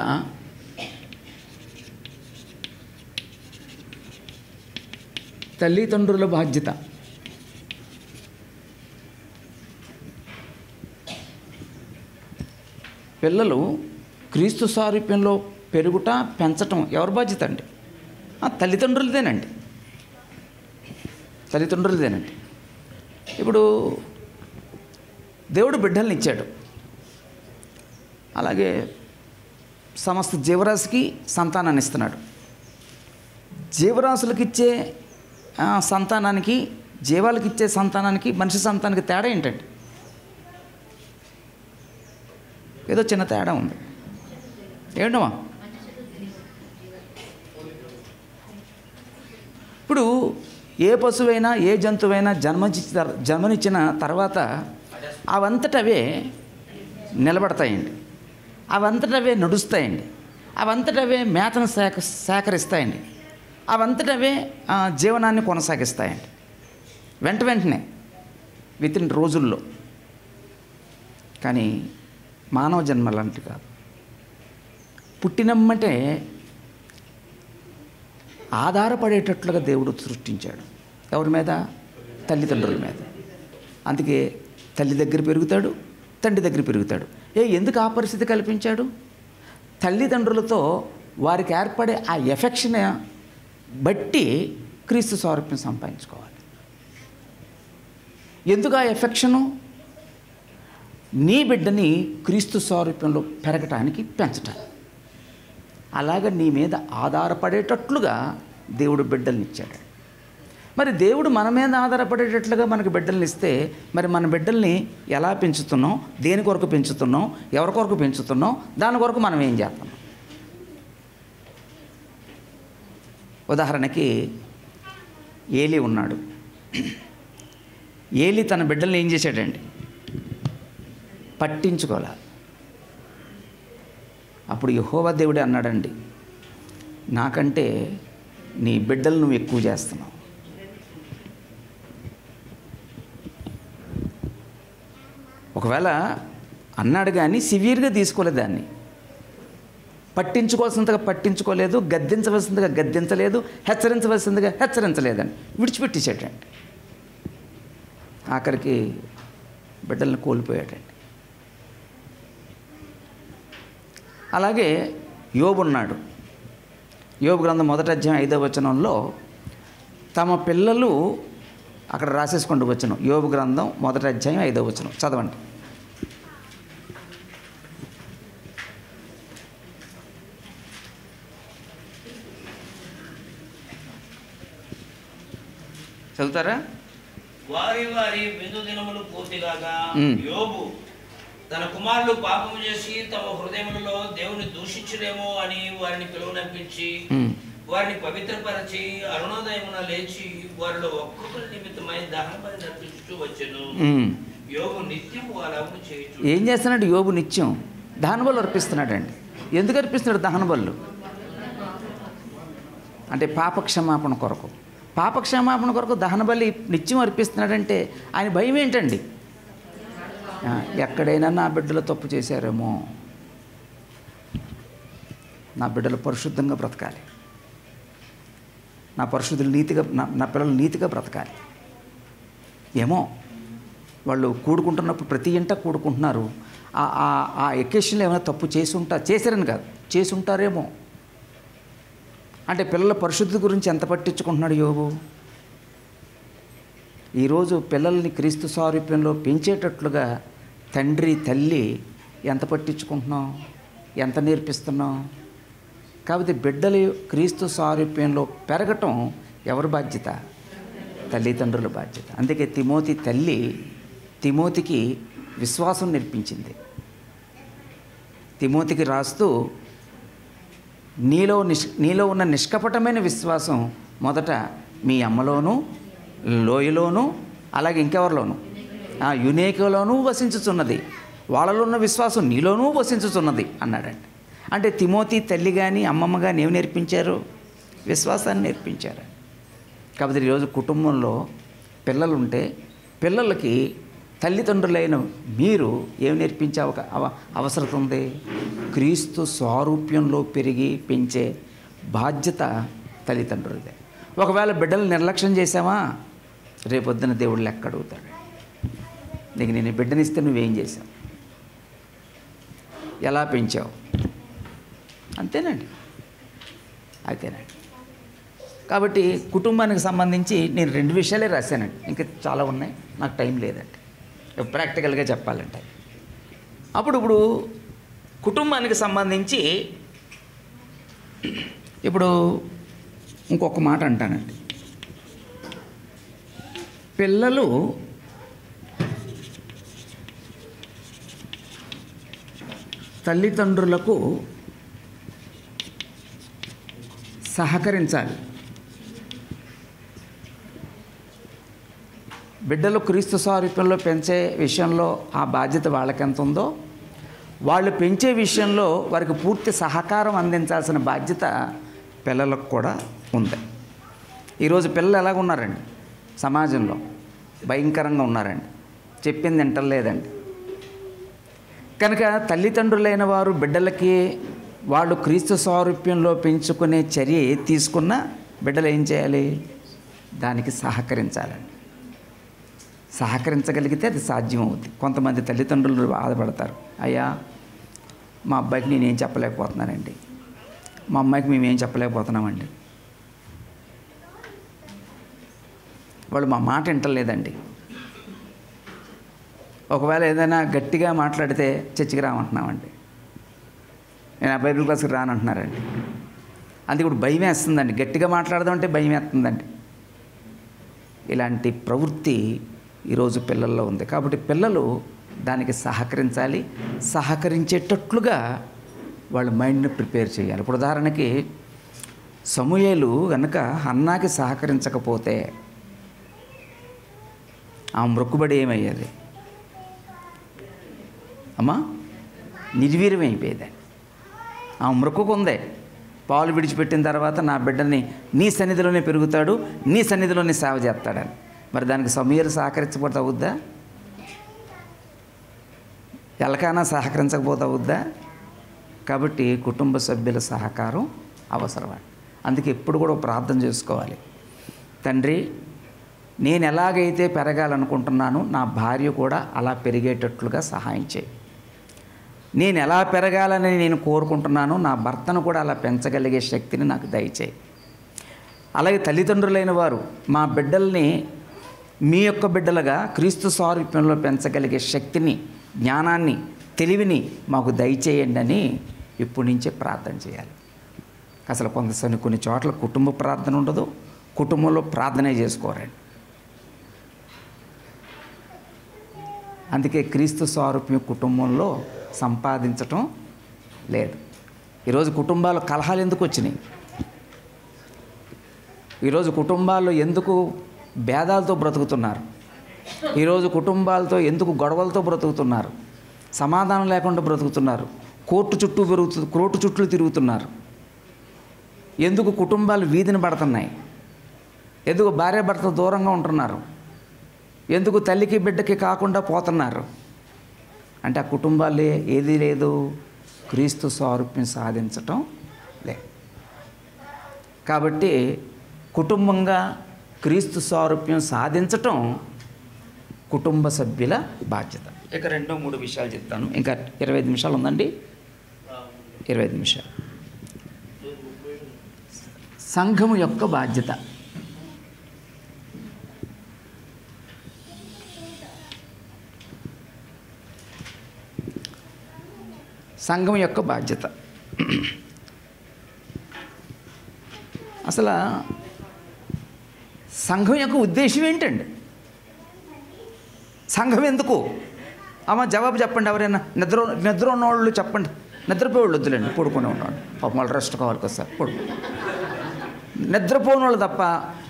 తల్లిదండ్రుల బాధ్యత. పిల్లలు క్రీస్తు సారూప్యంలో పెరుగుట పెంచటం ఎవరి బాధ్యత అండి? తల్లిదండ్రులదేనండి. తల్లిదండ్రులదేనండి. ఇప్పుడు దేవుడు బిడ్డల్ని ఇచ్చాడు, అలాగే సమస్త జీవరాశికి సంతానాన్ని ఇస్తున్నాడు. జీవరాశులకు ఇచ్చే సంతానానికి, జీవాలకు ఇచ్చే సంతానానికి, మనిషి సంతానానికి తేడా ఏంటండి? ఏదో చిన్న తేడా ఉంది. ఏంటమ్మా? ఇప్పుడు ఏ పశువైనా ఏ జంతువైనా జన్మనిచ్చిన తర్వాత అవంతటవే నిలబడతాయండి, అవంతటవే నడుస్తాయండి, అవంతటవే మేతను సేకరిస్తాయండి, అవంతటవే జీవనాన్ని కొనసాగిస్తాయండి వెంటనే వితిన్ రోజుల్లో. కానీ మానవ జన్మ లాంటి కాదు. పుట్టినమ్మంటే ఆధారపడేటట్లుగా దేవుడు సృష్టించాడు. ఎవరి మీద? తల్లిదండ్రుల మీద. అందుకే తల్లి దగ్గర పెరుగుతాడు, తండ్రి దగ్గర పెరుగుతాడు. ఎందుకు ఆ పరిస్థితి కల్పించాడు? తల్లిదండ్రులతో వారికి ఏర్పడే ఆ ఎఫెక్షన్ బట్టి క్రీస్తు సారూప్యం సంపాదించుకోవాలి. ఎందుకు ఆ ఎఫెక్షను? నీ బిడ్డని క్రీస్తు సారూప్యంలో పెరగటానికి, పెంచటానికి. అలాగ నీ మీద ఆధారపడేటట్లుగా దేవుడు బిడ్డల్ని ఇచ్చాడు. మరి దేవుడు మన మీద ఆధారపడేటట్లుగా మనకు బిడ్డల్ని ఇస్తే, మరి మన బిడ్డల్ని ఎలా పెంచుతున్నాం, దేని కొరకు పెంచుతున్నాం, ఎవరి కొరకు పెంచుతున్నాం, దాని కొరకు మనం ఏం చేస్తున్నాం? ఉదాహరణకి ఏలీ ఉన్నాడు. ఏలీ తన బిడ్డల్ని ఏం చేశాడండి? పట్టించుకోలే. అప్పుడు యెహోవా దేవుడే అన్నాడండి, నాకంటే నీ బిడ్డలు నువ్వు ఎక్కువ చేస్తున్నావు. ఒకవేళ అన్నాడు కానీ సివియర్గా తీసుకోలేదు, దాన్ని పట్టించుకోవాల్సిందిగా పట్టించుకోలేదు, గద్దించవలసిందిగా గద్దించలేదు, హెచ్చరించవలసిందిగా హెచ్చరించలేదండి, విడిచిపెట్టేసాడండి. ఆఖరికి బిడ్డల్ని కోల్పోయాడండి. అలాగే యోబు ఉన్నాడు. యోబు గ్రంథం 1వ అధ్యాయం 5వ వచనంలో తమ పిల్లలు, అక్కడ రాసేసుకుంటూ వచనం, యోబు గ్రంథం 1వ అధ్యాయం 5వ వచనం చదవండి. చదువుతారా? వారి వారి విందు దినములు పూర్తిగాగా యోబు తన కుమారులు పాపము చేసి తమ హృదయములలో దేవుని దూషించులేమో అని వారిని పిలువనంపించి వారిని పవిత్రపరచి అరుణోదయమున లేచి వారిలో ఒక్కొక్కరి నిమిత్తమై దహన బలి నర్పించుచూ వచ్చెను. యోబు నిత్యం అలాగూ చేయొచ్చు. ఏం చేస్తున్నాడు? యోబు నిత్యం దహన బలు అర్పిస్తున్నాడండి. ఎందుకు అర్పిస్తున్నాడు దహన బలు? అంటే పాపక్షమాపణ కొరకు. పాపక్షమాపణ కొరకు దహన బలి నిత్యం అర్పిస్తున్నాడంటే ఆయన భయం ఏంటండి? ఎక్కడైనా నా బిడ్డలు తప్పు చేశారేమో, నా బిడ్డలు పరిశుద్ధంగా బ్రతకాలి, నా పరిశుద్ధులు నీతిగా, నా పిల్లలు నీతిగా బ్రతకాలి. ఏమో వాళ్ళు కూడుకుంటున్నప్పుడు ప్రతి ఇంట కూడుకుంటున్నారు, ఆ ఎకేషన్లో ఏమైనా తప్పు చేశారని కాదు, చేసి ఉంటారేమో. అంటే పిల్లల పరిశుద్ధి గురించి ఎంత పట్టించుకుంటున్నాడు యోబు? ఈరోజు పిల్లల్ని క్రీస్తు సారూప్యంలో పెంచేటట్లుగా తండ్రి తల్లి ఎంత పట్టించుకుంటున్నాం, ఎంత నేర్పిస్తున్నాం? కాబట్టి బిడ్డలు క్రీస్తు సారూప్యంలో పెరగటం ఎవరి బాధ్యత? తల్లిదండ్రుల బాధ్యత. అందుకే తిమోతి తల్లి తిమోతికి విశ్వాసం నేర్పించింది. తిమోతికి రాస్తూ నీలో ఉన్న నిష్కపటమైన విశ్వాసం మొదట మీ అమ్మలోనూ, లోయలోనూ, అలాగే ఇంకెవరిలోనూ, యునేకలోనూ వసించుచున్నది, వాళ్ళలో ఉన్న విశ్వాసం నీలోనూ వసించుచున్నది అన్నాడండి. అంటే తిమోతి తల్లి కానీ అమ్మమ్మ కానీ ఏమి నేర్పించారు? విశ్వాసాన్ని నేర్పించారు. కాబట్టి ఈరోజు కుటుంబంలో పిల్లలు ఉంటే పిల్లలకి తల్లిదండ్రులైన మీరు ఏమి నేర్పించే అవసరం ఉంది? క్రీస్తు స్వారూప్యంలో పెరిగి పెంచే బాధ్యత తల్లిదండ్రులదే. ఒకవేళ బిడ్డలు నిర్లక్ష్యం చేసామా, రేపొద్దున దేవుడు లెక్క అడుగుతాడు. నీకు నేను బిడ్డనిస్తే నువ్వేం చేశావు, ఎలా పెంచావు? అంతేనండి. కాబట్టి కుటుంబానికి సంబంధించి నేను 2 విషయాలే రాశానండి. ఇంకా చాలా ఉన్నాయి, నాకు టైం లేదండి ప్రాక్టికల్గా చెప్పాలంటే. ఇప్పుడు కుటుంబానికి సంబంధించి ఇప్పుడు ఇంకొక మాట అంటానండి. పిల్లలు తల్లిదండ్రులకు సహకరించాలి. బిడ్డలు క్రీస్తు స్వారూప్యంలో పెంచే విషయంలో ఆ బాధ్యత వాళ్ళకి ఎంత ఉందో, వాళ్ళు పెంచే విషయంలో వారికి పూర్తి సహకారం అందించాల్సిన బాధ్యత పిల్లలకు కూడా ఉంది. ఈరోజు పిల్లలు ఎలాగ ఉన్నారండి? సమాజంలో భయంకరంగా ఉన్నారండి, చెప్పింది వింటలేదండి. కనుక తల్లిదండ్రులైన వారు బిడ్డలకి వాళ్ళు క్రీస్తు స్వారూప్యంలో పెంచుకునే చర్య తీసుకున్న బిడ్డలు ఏం చేయాలి? దానికి సహకరించాలండి. సహకరించగలిగితే అది సాధ్యం అవుతుంది. కొంతమంది తల్లిదండ్రులు బాధపడతారు, అయ్యా మా అబ్బాయికి నేనేం చెప్పలేకపోతున్నానండి, మా అమ్మాయికి మేమేం చెప్పలేకపోతున్నామండి, వాళ్ళు మా మాట వింటలేదండి. ఒకవేళ ఏదైనా గట్టిగా మాట్లాడితే చర్చికి రామంటున్నామండి, నేను ఆ బైబిల్ క్లాస్కి రానంటున్నారండి. అందుకే ఇప్పుడు భయం వేస్తుందండి, గట్టిగా మాట్లాడదామంటే భయం వేస్తుందండి. ఇలాంటి ప్రవృత్తి ఈరోజు పిల్లల్లో ఉంది. కాబట్టి పిల్లలు దానికి సహకరించాలి, సహకరించేటట్లుగా వాళ్ళ మైండ్ని ప్రిపేర్ చేయాలి. ఇప్పుడు ఉదాహరణకి సమూయేలు కనుక హన్నాకి సహకరించకపోతే ఆ మొక్కుబడి ఏమయ్యేది? అమ్మా నిర్వీర్యం అయిపోయేది. ఆ మొక్కుకుందే పాలు విడిచిపెట్టిన తర్వాత నా బిడ్డని నీ సన్నిధిలోనే పెరుగుతాడు, నీ సన్నిధిలోనే సేవ చేస్తాడని. మరి దానికి సమూయేలు సహకరించకపోతే అవుద్దా? ఎలకైనా సహకరించకపోతే అవుద్దా? కాబట్టి కుటుంబ సభ్యుల సహకారం అవసరం. అందుకే ఎప్పుడు కూడా ప్రార్థన చేసుకోవాలి. తండ్రి, నేను ఎలాగైతే పెరగాలనుకుంటున్నానో నా భార్య కూడా అలా పెరిగేటట్లుగా సహాయం చేయి. నేను ఎలా పెరగాలని నేను కోరుకుంటున్నానో నా భర్తను కూడా అలా పెంచగలిగే శక్తిని నాకు దయచేయి. అలాగే తల్లిదండ్రులైన వారు మా బిడ్డల్ని మీ యొక్క బిడ్డలుగా క్రీస్తు స్వారూప్యంలో పెంచగలిగే శక్తిని, జ్ఞానాన్ని, తెలివిని మాకు దయచేయండి అని ఇప్పటి నుంచే ప్రార్థన చేయాలి. అసలు కొన్ని చోట్ల కుటుంబ ప్రార్థన ఉండదు, కుటుంబంలో ప్రార్థనే చేసుకోరండి. అందుకే క్రీస్తు స్వారూప్యం కుటుంబంలో సంపాదించటం లేదు. ఈరోజు కుటుంబాలు కలహాలు ఎందుకు వచ్చినాయి? ఈరోజు కుటుంబాల్లో ఎందుకు భేదాలతో బ్రతుకుతున్నారు? ఈరోజు కుటుంబాలతో ఎందుకు గొడవలతో బ్రతుకుతున్నారు? సమాధానం లేకుండా బ్రతుకుతున్నారు. కోర్టు చుట్టూ తిరుగుతున్నారు. ఎందుకు కుటుంబాలు వీధిని పడుతున్నాయి? ఎందుకు భార్యాభర్త దూరంగా ఉంటున్నారు? ఎందుకు తల్లికి బిడ్డకి కాకుండా పోతున్నారు? అంటే ఆ కుటుంబాలే ఏది లేదు, క్రీస్తు స్వారూప్యం సాధించటం లేదు. కాబట్టి కుటుంబంగా క్రీస్తు స్వారూప్యం సాధించటం కుటుంబ సభ్యుల బాధ్యత. ఇక 2-3 విషయాలు చెప్తాను. ఇంకా 25 నిమిషాలు ఉందండి. 25 నిమిషాలు. సంఘము యొక్క బాధ్యత. సంఘం యొక్క బాధ్యత. అసలు సంఘం యొక్క ఉద్దేశం ఏంటండి? సంఘం ఎందుకు? అమ్మ జవాబు చెప్పండి. ఎవరైనా నిద్ర ఉన్నవాళ్ళు చెప్పండి. నిద్రపోయేవాళ్ళు వద్దులేండి, పడుకునే ఉన్నవాళ్ళు. పాపం వాళ్ళు రెస్ట్ కావాలి కదా సార్, పడుకు. నిద్రపోని వాళ్ళు తప్ప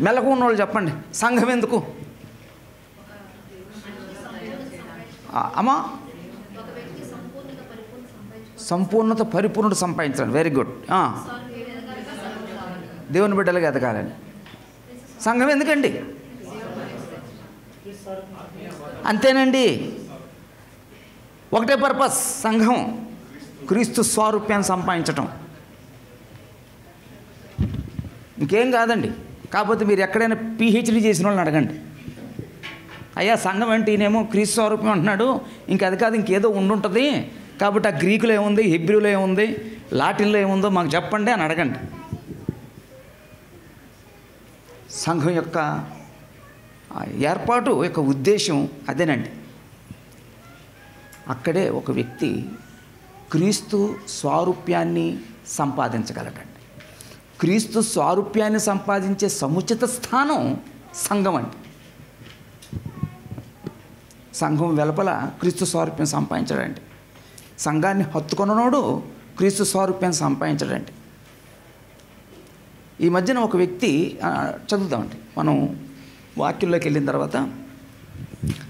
మెలకు ఉన్నవాళ్ళు చెప్పండి, సంఘం ఎందుకు? అమ్మా సంపూర్ణత, పరిపూర్ణత సంపాదించండి. Very good. దేవుని బిడ్డలుగా ఎదగాలని. సంఘం ఎందుకండి? అంతేనండి. ఒకటే పర్పస్ సంఘం, క్రీస్తు స్వరూప్యాన్ని సంపాదించటం, ఇంకేం కాదండి. కాకపోతే మీరు ఎక్కడైనా పిహెచ్డి చేసిన వాళ్ళని అడగండి, అయ్యా సంఘం అంటే ఈయనేమో క్రీస్తు స్వరూప్యం అంటున్నాడు, ఇంకా అది కాదు ఇంకేదో ఉండుంటుంది, కాబట్టి ఆ గ్రీకులో ఏముంది, హెబ్రూలో ఏముంది, లాటిన్లో ఏముందో మాకు చెప్పండి అని అడగండి. సంఘం యొక్క ఏర్పాటు యొక్క ఉద్దేశం అదేనండి. అక్కడే ఒక వ్యక్తి క్రీస్తు స్వారూప్యాన్ని సంపాదించగలడండి. క్రీస్తు స్వారూప్యాన్ని సంపాదించే సముచిత స్థానం సంఘం అండి. సంఘం వెలుపల క్రీస్తు స్వారూప్యం సంపాదించడండి. సంఘాన్ని హత్తుకొనోడు క్రీస్తు స్వారూప్యాన్ని సంపాదించడండి. ఈ మధ్యన ఒక వ్యక్తి చదువుతామండి మనం వాక్యంలోకి వెళ్ళిన తర్వాత.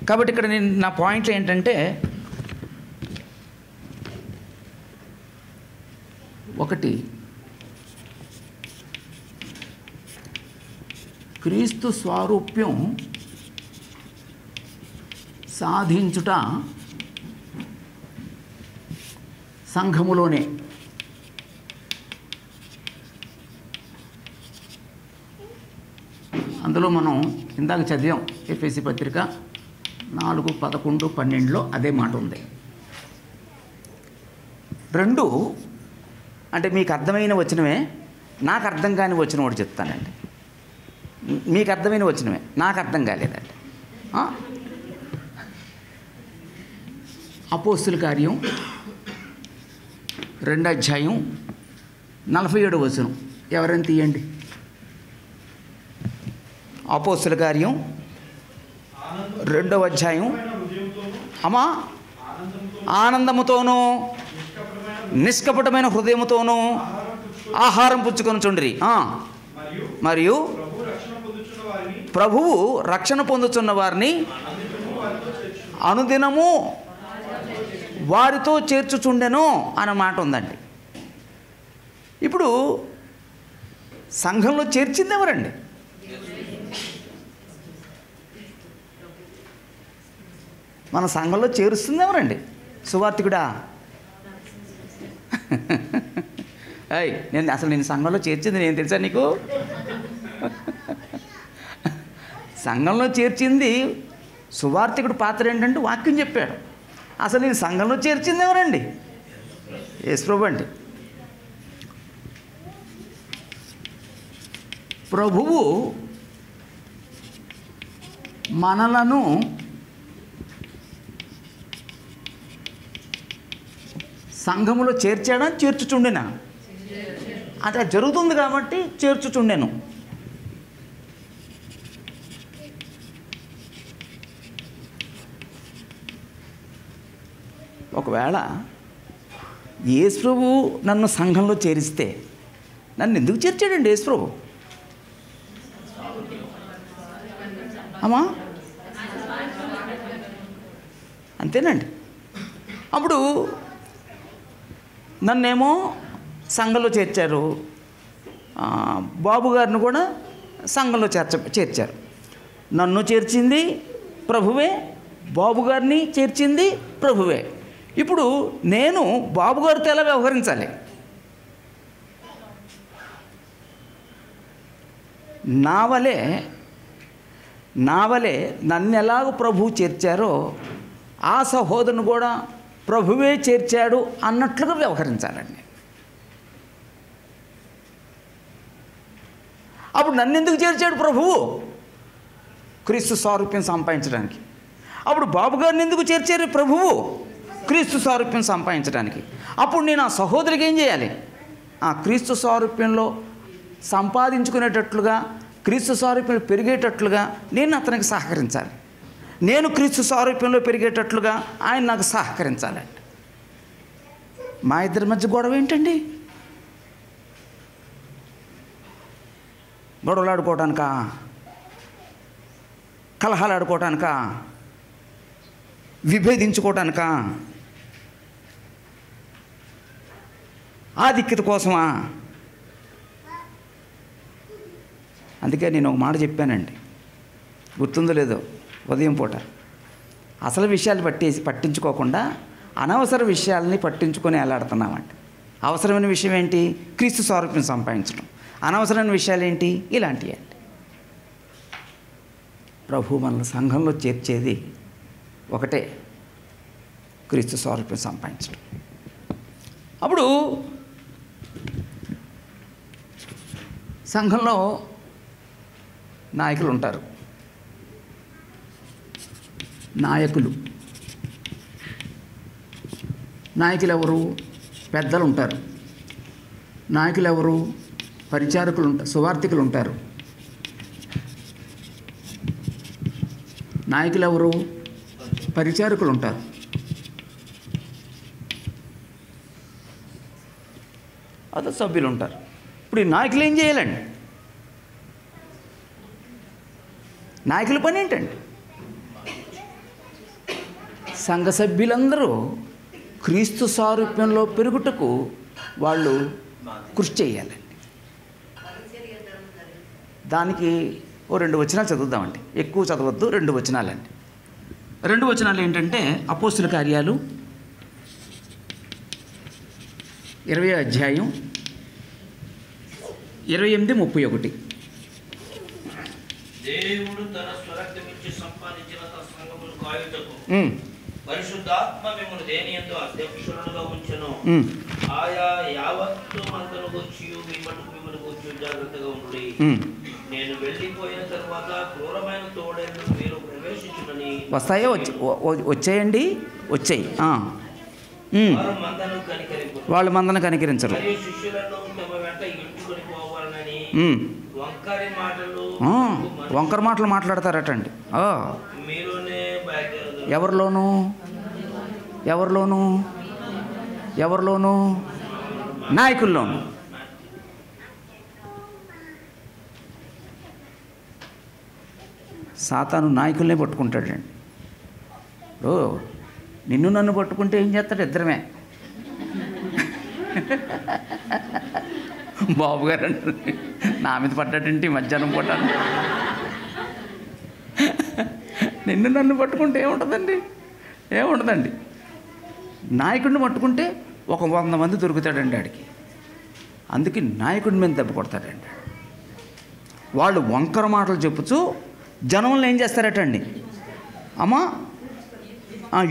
కాబట్టి ఇక్కడ నేను నా పాయింట్లు ఏంటంటే, ఒకటి క్రీస్తు స్వారూప్యం సాధించుట సంఘములోనే. అందులో మనం ఇందాక చదివాం ఎఫెసీ పత్రిక 4:11-12లో అదే మాట ఉంది. 2 అంటే మీకు అర్థమైన వచనమే, నాకు అర్థం కాని వచనం ఒకటి చెప్తానండి. మీకు అర్థమైన వచనమే, నాకు అర్థం కాలేదండి. అపోస్తుల కార్యం 2:47 ఎవరైనా తీయండి. అపోస్తుల కార్యం 2వ అమ్మా ఆనందముతోనూ నిష్కపటమైన హృదయముతోనూ ఆహారం పుచ్చుకొనుచుండిరి. మరియు ప్రభువు రక్షణ పొందుతున్న వారిని అనుదినము వారితో చేర్చుచుండెను అన్న మాట ఉందండి. ఇప్పుడు సంఘంలో చేర్చింది ఎవరండి? మన సంఘంలో చేరుస్తుంది ఎవరండి? సువార్తికుడా? నేను సంఘంలో చేర్చింది నేను తెలుసా నీకు? సంఘంలో చేర్చింది సువార్తికుడు పాత్ర ఏంటంటే వాక్యం చెప్పాడు. అసలు నేను సంఘంలో చేర్చింది ఎవరండి? యేసుప్రభు అండి. ప్రభువు మనలను సంఘములో చేర్చాడా, చేర్చుచుండెనా? అది జరుగుతుంది కాబట్టి చేర్చుచుండెను. ఒకవేళ యేసుప్రభు నన్ను సంఘంలో చేరిస్తే నన్ను ఎందుకు చేర్చాడండి యేసుప్రభు? అమ్మా అంతేనండి. అప్పుడు నన్నేమో సంఘంలో చేర్చారు, బాబు గారిని కూడా సంఘంలో చేర్చారు. నన్ను చేర్చింది ప్రభువే, బాబు గారిని చేర్చింది ప్రభువే. ఇప్పుడు నేను బాబు గారితో ఎలా వ్యవహరించాలి? నా వలే నన్ను ఎలాగో ప్రభువు చేర్చారో ఆ సహోదరుని కూడా ప్రభువే చేర్చాడు అన్నట్లుగా వ్యవహరించాలండి. అప్పుడు నన్ను ఎందుకు చేర్చాడు ప్రభువు? క్రీస్తు సారూప్యం సంపాదించడానికి. అప్పుడు బాబు గారిని ఎందుకు చేర్చారు ప్రభువు? క్రీస్తు సారూప్యం సంపాదించడానికి. అప్పుడు నేను ఆ సహోదరికి ఏం చేయాలి? ఆ క్రీస్తు సారూప్యంలో సంపాదించుకునేటట్లుగా, క్రీస్తు సారూప్యంలో పెరిగేటట్లుగా నేను అతనికి సహకరించాలి. నేను క్రీస్తు సారూప్యంలో పెరిగేటట్లుగా ఆయన నాకు సహకరించాలండి. మా ఇద్దరి మధ్య గొడవ ఏంటండి? గొడవలాడుకోవటానికా? కలహాలాడుకోవటానికా? విభేదించుకోవటానికా? ఆధిక్యత కోసమా? అందుకే నేను ఒక మాట చెప్పానండి, గుర్తుందో లేదో, ఉదయం పూట అసలు విషయాలు పట్టించుకోకుండా అనవసర విషయాలని పట్టించుకొని ఎలాడుతున్నామంటే. అవసరమైన విషయం ఏంటి? క్రీస్తు స్వరూపం సంపాదించడం. అనవసరమైన విషయాలు ఏంటి? ఇలాంటివి అండి. ప్రభు మనల్ని సంఘంలో చేర్చేది ఒకటే, క్రీస్తు స్వరూపం సంపాదించడం. అప్పుడు సంఘంలో నాయకులు ఉంటారు. నాయకులు ఎవరు? పెద్దలు ఉంటారు. నాయకులు ఎవరు? పరిచారకులు ఉంటారు, సువార్థికులు ఉంటారు. నాయకులు ఎవరు? పరిచారకులు ఉంటారు. అదే సభ్యులు ఉంటారు. ఇప్పుడు ఈ నాయకులు ఏం చేయాలండి? నాయకుల పని ఏంటండి? సంఘ సభ్యులందరూ క్రీస్తు సారూప్యంలో పెరుగుటకు వాళ్ళు కృషి చేయాలండి. దానికి ఓ 2 వచనాలు చదువుదామండి. ఎక్కువ చదవద్దు, 2 వచనాలండి. 2 వచనాలు ఏంటంటే అపోస్తుల కార్యాలు 20వ అధ్యాయం 28-31. దేవుడు తన స్వరక్తమిచ్చి సంపాదించిన తన సంఘమును కాయుటకు పరిశుద్ధాత్మ మిమ్మల్ని దేనియందు అధ్యక్షులుగా ఉంచెను. ఆయా యావత్తు మందను గూర్చి మీ మటుకు మిమ్మల్ని గూర్చి జాగ్రత్తగా ఉండి, నేను వెళ్ళిపోయిన తర్వాత క్రూరమైన తోడేళ్ళు మీరు ప్రవేశించునని. వస్తాయో? వచ్చాయండి, వచ్చాయి. వాళ్ళు మందను కనికరించరు. శిష్యులను తమ వెంట ఇంచుకొని పోవాలని వంకర మాటలు మాట్లాడతారటండి. మీరునే ఎవరిలోనూ? నాయకుల్లోనూ. సాతాను నాయకుల్నే పట్టుకుంటాడండి. నిన్ను నన్ను పట్టుకుంటే ఏం చేస్తాడు? ఇద్దరమే. బాబు గారు నా మీద పడ్డాడంటే మధ్యాహ్నం పడ్డాను. నిన్ను నన్ను పట్టుకుంటే ఏముంటుందండి? నాయకుడిని పట్టుకుంటే 100 మంది దొరుకుతాడండి ఆడికి. అందుకే నాయకుడి మీద దెబ్బ కొడతాడండి. వాళ్ళు వంకర మాటలు చెప్పుచూ జనంలో ఏం చేస్తారటండి? అమ్మా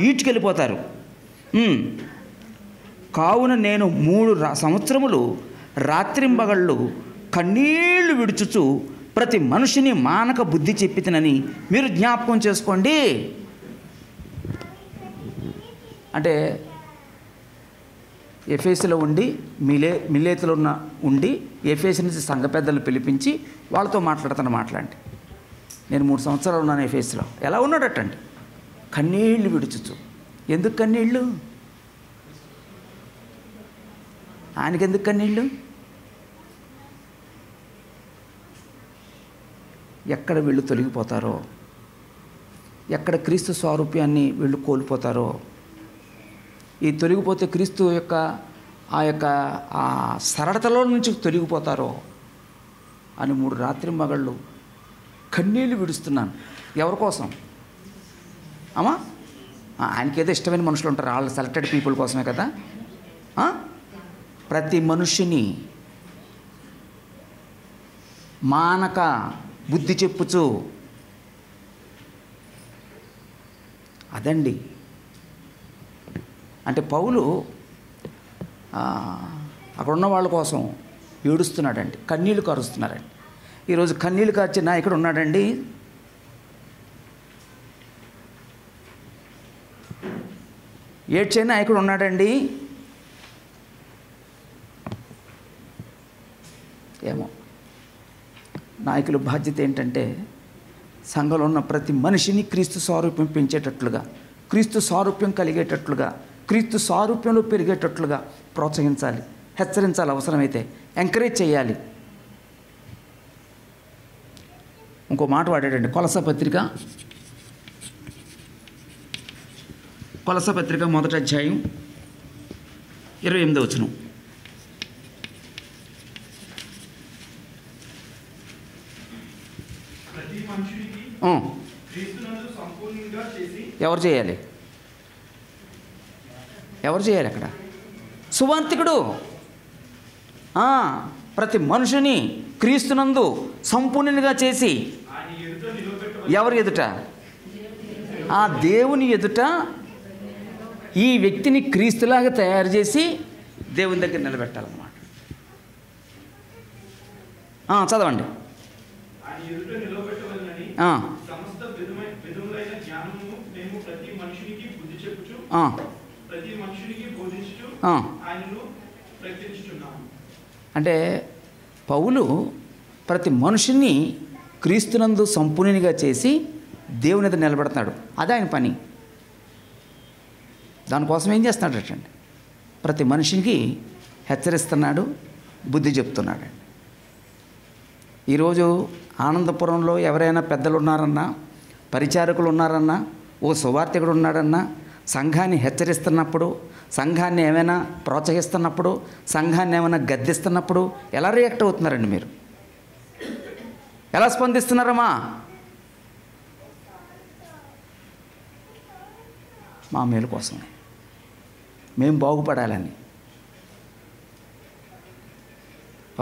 ఈడ్చుకెళ్ళిపోతారు. కావున నేను 3 సంవత్సరములు రాత్రింబగళ్ళు కన్నీళ్లు విడుచుచు ప్రతి మనిషిని మానక బుద్ధి చెప్పితనని మీరు జ్ఞాపకం చేసుకోండి. అంటే ఎఫెసులో ఉండి మిలేతులో ఉండి ఎఫెసు నుంచి సంఘ పెద్దలు పిలిపించి వాళ్ళతో మాట్లాడండి. నేను 3 సంవత్సరాలు ఉన్నాను ఎఫెసులో. ఎలా ఉన్నాడటండి? కన్నీళ్లు విడుచుచు. ఎందుకు కన్నీళ్ళు? ఆయనకెందుకు కన్నీళ్ళు? ఎక్కడ వీళ్ళు తొలగిపోతారో, ఎక్కడ క్రీస్తు స్వారూప్యాన్ని వీళ్ళు కోల్పోతారో, ఈ తొలగిపోతే క్రీస్తు యొక్క ఆ సరళతలో నుంచి తొలగిపోతారో అని 3 రాత్రింబగళ్ళు కన్నీళ్ళు విడుస్తున్నాను. ఎవరి కోసం? అమ్మా ఆయనకేదో ఇష్టమైన మనుషులు ఉంటారు, వాళ్ళు సెలెక్టెడ్ పీపుల్ కోసమే కదా. ప్రతి మనుష్యుని మానక బుద్ధి చెప్పుచు. అదండి. అంటే పౌలు అక్కడ ఉన్న వాళ్ళ కోసం ఏడుస్తున్నాడండి, కన్నీళ్ళు కారుస్తున్నారండి. ఈరోజు కన్నీళ్ళు కార్చే నాయకుడు ఉన్నాడండి? ఏడ్చే నాయకుడు ఉన్నాడండి? ఏమో. నాయకుల బాధ్యత ఏంటంటే సంఘంలో ఉన్న ప్రతి మనిషిని క్రీస్తు స్వారూప్యం పెంచేటట్లుగా, క్రీస్తు స్వారూప్యం కలిగేటట్లుగా, క్రీస్తు స్వారూప్యంలో పెరిగేటట్లుగా ప్రోత్సహించాలి, హెచ్చరించాలి, అవసరమైతే ఎంకరేజ్ చేయాలి. ఇంకో మాట వాడాడండి. కొలస పత్రిక 1వ అధ్యాయం 28వ వచనం. ఎవరు చేయాలి? ఎవరు చేయాలి అక్కడ? సువార్తికుడు. ప్రతి మనుషుని క్రీస్తునందు సంపూర్ణునిగా చేసి ఎవరి ఎదుట? ఆ దేవుని ఎదుట ఈ వ్యక్తిని క్రీస్తులాగా తయారు చేసి దేవుని దగ్గర నిలబెట్టాలన్నమాట. చదవండి. అంటే పౌలు ప్రతి మనుషుని క్రీస్తునందు సంపూర్ణునిగా చేసి దేవుని ఎదుట నిలబెడతాడు. అదే ఆయన పని. దానికోసం ఏం చేస్తున్నాడటండి? ప్రతి మనిషికి హెచ్చరిస్తున్నాడు, బుద్ధి చెప్తున్నాడు. ఈరోజు ఆనందపురంలో ఎవరైనా పెద్దలు ఉన్నారన్నా, పరిచారకులు ఉన్నారన్నా, ఓ సువార్తికుడు ఉన్నాడన్నా, సంఘాన్ని హెచ్చరిస్తున్నప్పుడు, సంఘాన్ని ఏమైనా ప్రోత్సహిస్తున్నప్పుడు, సంఘాన్ని ఏమైనా గద్దిస్తున్నప్పుడు ఎలా రియాక్ట్ అవుతున్నారండి? మీరు ఎలా స్పందిస్తున్నారమ్మా? మా మేలు కోసమే, మేము బాగుపడాలని.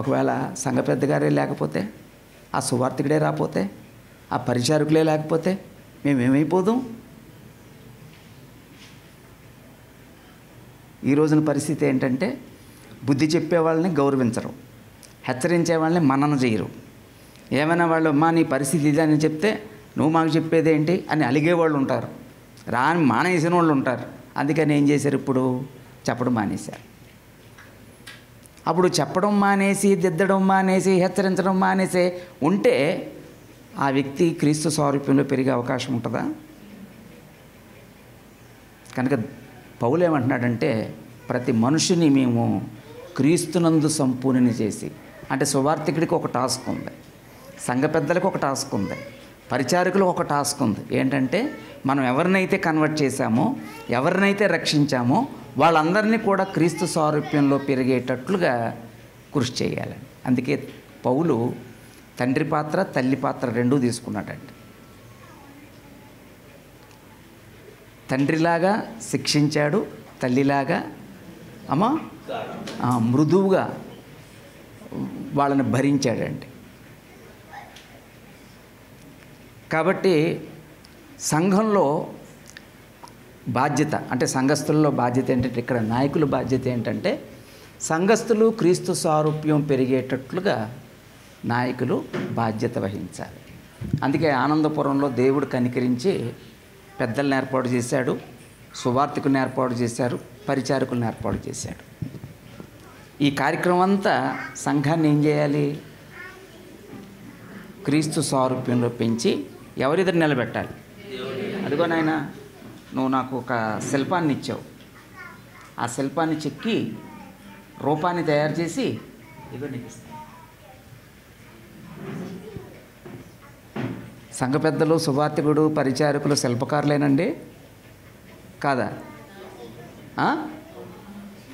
ఒకవేళ సంఘ పెద్దగారే లేకపోతే, ఆ సువార్తికుడే రాకపోతే, ఆ పరిచారకులే లేకపోతే మేమేమైపోదాం? ఈ రోజున పరిస్థితి ఏంటంటే, బుద్ధి చెప్పే వాళ్ళని గౌరవించరు, హెచ్చరించే వాళ్ళని మన్నన చేయరు. ఏమైనా వాళ్ళు అమ్మా నీ పరిస్థితి ఇదని చెప్తే నువ్వు మాకు చెప్పేదేంటి అని అలిగేవాళ్ళు ఉంటారు, రాని మానేసిన వాళ్ళు ఉంటారు. అందుకని ఏం చేశారు? ఇప్పుడు చెప్పడం మానేశారు. అప్పుడు చెప్పడం మానేసి, దిద్దడం మానేసి, హెచ్చరించడం మానేసి ఉంటే ఆ వ్యక్తి క్రీస్తు స్వారూప్యంలో పెరిగే అవకాశం ఉంటుందా? కనుక పౌలు ఏమంటున్నాడంటే, ప్రతి మనుషుని మేము క్రీస్తునందు సంపూర్ణని చేసి, అంటే సువార్తికుడికి ఒక టాస్క్ ఉంది, సంఘ పెద్దలకు ఒక టాస్క్ ఉంది, పరిచారకులకు ఒక టాస్క్ ఉంది. ఏంటంటే మనం ఎవరినైతే కన్వర్ట్ చేశామో, ఎవరినైతే రక్షించామో వాళ్ళందరినీ కూడా క్రీస్తు స్వారూప్యంలో పెరిగేటట్లుగా కృషి చేయాలి. అందుకే పౌలు తండ్రి పాత్ర, తల్లి పాత్ర రెండూ తీసుకున్నాడండి. తండ్రిలాగా శిక్షించాడు, తల్లిలాగా మృదువుగా వాళ్ళని భరించాడండి. కాబట్టి సంఘంలో బాధ్యత, అంటే సంఘస్థుల్లో బాధ్యత ఏంటంటే, ఇక్కడ నాయకుల బాధ్యత ఏంటంటే, సంఘస్థులు క్రీస్తు స్వారూప్యం పెరిగేటట్లుగా నాయకులు బాధ్యత వహించాలి. అందుకే ఆనందపురంలో దేవుడు కనికరించి పెద్దలను ఏర్పాటు చేశాడు, సువార్తికుని ఏర్పాటు చేశారు, పరిచారకులను ఏర్పాటు చేశాడు. ఈ కార్యక్రమం అంతా సంఘాన్ని ఏం చేయాలి? క్రీస్తు స్వారూప్యంలో పెంచి ఎవరి ఎదురు నిలబెట్టాలి. అదిగో నాయన, నువ్వు నాకు ఒక శిల్పాన్ని ఇచ్చావు, ఆ శిల్పాన్ని చెక్కి రూపాన్ని తయారు చేసి ఇదిగో నీకు ఇస్తాను. సంఘ పెద్దలు, సువార్తికుడు, పరిచారకులు శిల్పకారులేనండి, కాదా?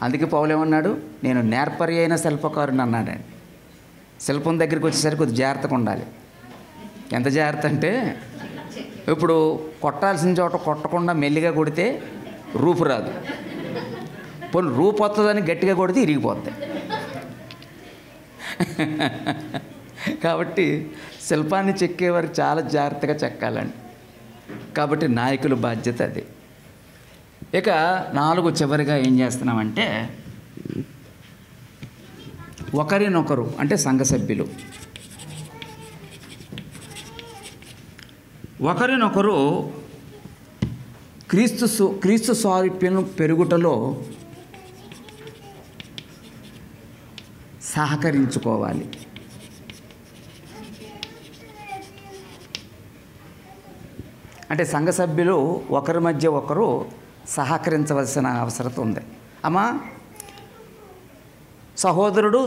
అందుకే పౌలు ఏమన్నాడు? నేను నేర్పరి అయిన శిల్పకారుని అన్నాడండి. శిల్పం దగ్గరికి వచ్చేసరికి కొద్దిగా జాగ్రత్తగా ఉండాలి. ఎంత జాగ్రత్త అంటే, ఇప్పుడు కొట్టాల్సిన చోట కొట్టకుండా మెల్లిగా కొడితే రూపు రాదు, పోనీ రూపు వస్తుందని గట్టిగా కొడితే ఇరిగిపోద్ది. కాబట్టి శిల్పాన్ని చెక్కేవారు చాలా జాగ్రత్తగా చెక్కాలండి. కాబట్టి నాయకుల బాధ్యత అది. ఇక 4 చివరిగా ఏం చేస్తున్నామంటే, ఒకరినొకరు, అంటే సంఘ సభ్యులు ఒకరినొకరు క్రీస్తు స్వారూప్యం పెరుగుటలో సహకరించుకోవాలి. అంటే సంఘ సభ్యులు ఒకరి మధ్య ఒకరు సహకరించవలసిన అవసరం ఉంది. అమ్మా, సహోదరుడు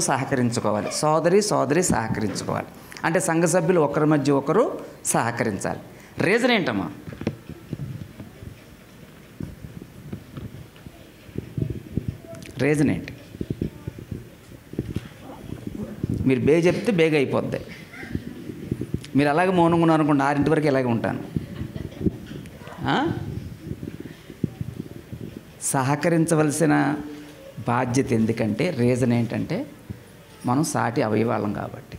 సహకరించుకోవాలి, సోదరి సహకరించుకోవాలి. అంటే సంఘ సభ్యులు ఒకరి మధ్య ఒకరు సహకరించాలి. రీజన్ ఏంటమ్మా? రీజన్ ఏంటి? మీరు బే చెప్తే బేగ అయిపోద్ది. మీరు అలాగే మౌనంగా ఉన్నారనుకోండి, 6 వరకు ఇలాగే ఉంటాను. సహకరించవలసిన బాధ్యత ఎందుకంటే రీజన్ ఏంటంటే మనం సాటి అవయవాలం కాబట్టి.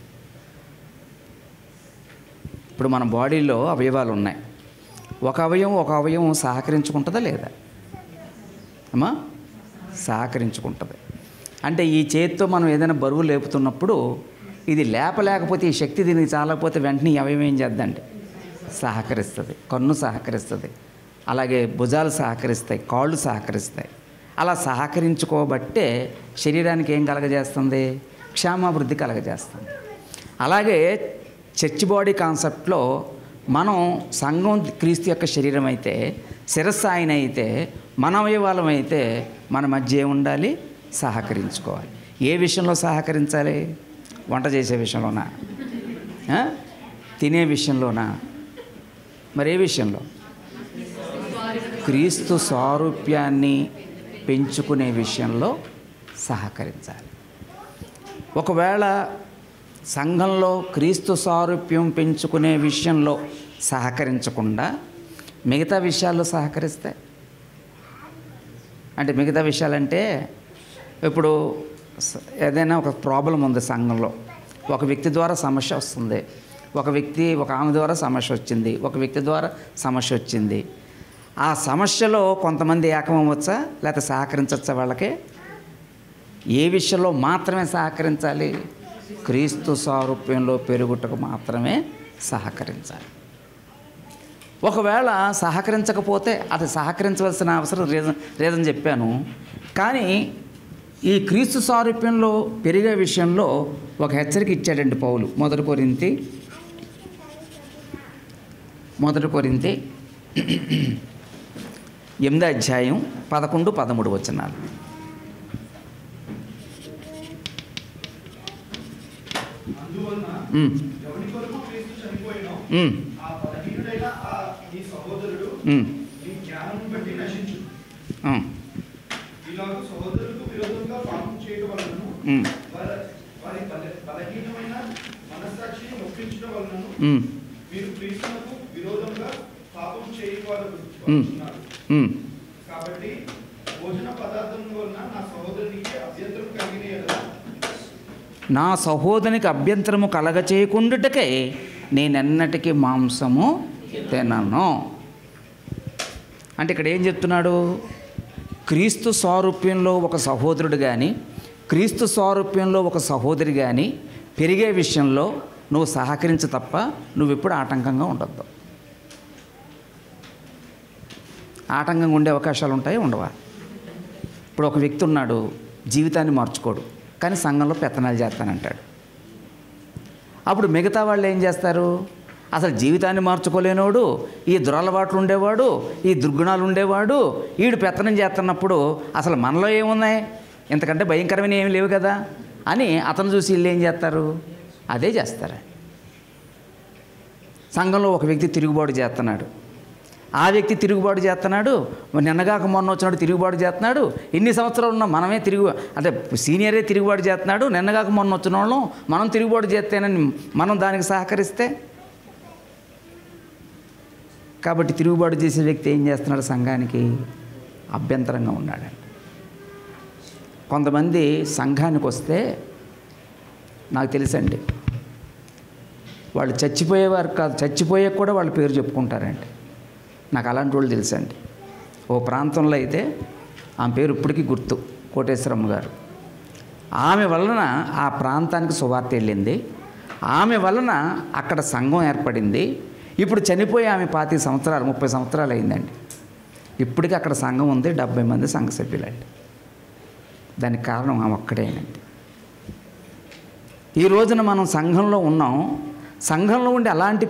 ఇప్పుడు మన బాడీలో అవయవాలు ఉన్నాయి. ఒక అవయవం సహకరించుకుంటుందా లేదా అమ్మా? సహకరించుకుంటుంది. అంటే ఈ చేతితో మనం ఏదైనా బరువు లేపుతున్నప్పుడు ఇది లేపలేకపోతే, ఈ శక్తి దీనికి చాలకపోతే వెంటనే ఈ అవయవం ఏం చేద్దండి? సహకరిస్తుంది. కన్ను సహకరిస్తుంది, అలాగే భుజాలు సహకరిస్తాయి, కాళ్ళు సహకరిస్తాయి. అలా సహకరించుకోబట్టే శరీరానికి ఏం కలగజేస్తుంది? క్షేమాభివృద్ధి కలగజేస్తుంది. అలాగే చర్చ్ బాడీ కాన్సెప్ట్లో మనం సంఘం క్రీస్తు యొక్క శరీరం అయితే, శిరస్సు ఆయన అయితే, మన అవయవాలం అయితే మన మధ్య ఏముండాలి? సహకరించుకోవాలి. ఏ విషయంలో సహకరించాలి? వంట చేసే విషయంలోనా? తినే విషయంలోనా? మరి ఏ విషయంలో? క్రీస్తు సారూప్యాన్ని పెంచుకునే విషయంలో సహకరించాలి. ఒకవేళ సంఘంలో క్రీస్తు సారూప్యం పెంచుకునే విషయంలో సహకరించకుండా మిగతా విషయాల్లో సహకరిస్తాయి. అంటే మిగతా విషయాలంటే ఇప్పుడు ఏదైనా ఒక ప్రాబ్లం ఉంది సంఘంలో, ఒక వ్యక్తి ద్వారా సమస్య వస్తుంది, ఒక ఆమె ద్వారా సమస్య వచ్చింది, ఒక వ్యక్తి ద్వారా సమస్య వచ్చింది. ఆ సమస్యలో కొంతమంది ఏకమవ్వచ్చా లేకపోతే సహకరించవచ్చా? వాళ్ళకి ఏ విషయంలో మాత్రమే సహకరించాలి? క్రీస్తు సారూప్యంలో పెరుగుటకు మాత్రమే సహకరించాలి. ఒకవేళ సహకరించకపోతే అది సహకరించవలసిన అవసరం రీజన్ చెప్పాను. కానీ ఈ క్రీస్తు సారూప్యంలో పెరిగే విషయంలో ఒక హెచ్చరిక ఇచ్చాడండి పౌలు. మొదటి కొరింథీ 8వ అధ్యాయం 11-13 వచనాలు. నా సహోదరునికి అభ్యంతరము కలగ చేయకుండాటకే నేనెన్నటికీ మాంసము తినను. అంటే ఇక్కడ ఏం చెప్తున్నాడు? క్రీస్తు స్వరూప్యంలో ఒక సహోదరుడు కానీ, క్రీస్తు స్వరూప్యంలో ఒక సహోదరి కానీ పెరిగే విషయంలో నువ్వు సహకరించు తప్ప నువ్వెప్పుడు ఆటంకంగా ఉండొద్దు. ఆటంకంగా ఉండే అవకాశాలు ఉంటాయి, ఉండవా? ఇప్పుడు ఒక వ్యక్తి ఉన్నాడు, జీవితాన్ని మార్చుకోడు, కానీ సంఘంలో పెత్తనాలు చేస్తానంటాడు. అప్పుడు మిగతా వాళ్ళు ఏం చేస్తారు? అసలు జీవితాన్ని మార్చుకోలేనోడు, ఈ దురలవాట్లు ఉండేవాడు, ఈ దుర్గుణాలు ఉండేవాడు, వీడు పెత్తనం చేస్తున్నప్పుడు అసలు మనలో ఏమున్నాయి, ఇంతకంటే భయంకరమైన ఏమి లేవు కదా అని అతను చూసి వీళ్ళు ఏం చేస్తారు? అదే చేస్తారు. సంఘంలో ఒక వ్యక్తి తిరుగుబాటు చేస్తున్నాడు, ఆ వ్యక్తి తిరుగుబాటు చేస్తున్నాడు, నిన్నగాక మొన్న వచ్చినాడు తిరుగుబాటు చేస్తున్నాడు, ఎన్ని సంవత్సరాలు ఉన్నా మనమే అంటే సీనియరే తిరుగుబాటు చేస్తున్నాడు, నిన్నగాక మొన్న వచ్చిన వాళ్ళం మనం తిరుగుబాటు చేస్తేనని మనం దానికి సహకరిస్తే, కాబట్టి తిరుగుబాటు చేసే వ్యక్తి ఏం చేస్తున్నాడు? సంఘానికి అభ్యంతరంగా ఉన్నాడండి. కొంతమంది సంఘానికి వస్తే నాకు తెలుసండి, వాళ్ళు చచ్చిపోయేవారు కాదు, చచ్చిపోయే కూడా వాళ్ళ పేరు చెప్పుకుంటారండి. నాకు అలాంటి వాళ్ళు తెలుసండి. ఓ ప్రాంతంలో అయితే ఆమె పేరు ఇప్పటికీ గుర్తు, కోటేశ్వరమ్మ గారు. ఆమె వలన ఆ ప్రాంతానికి సువార్త వెళ్ళింది, ఆమె వలన అక్కడ సంఘం ఏర్పడింది. ఇప్పుడు చనిపోయి ఆమె 25 సంవత్సరాలు 30 సంవత్సరాలు అయిందండి. ఇప్పటికీ అక్కడ సంఘం ఉంది, 70 మంది సంఘ సభ్యులండి. దానికి కారణం ఆమె ఒక్కడేనండి. ఈ రోజున మనం సంఘంలో ఉన్నాం, సంఘంలో ఉండి అలాంటి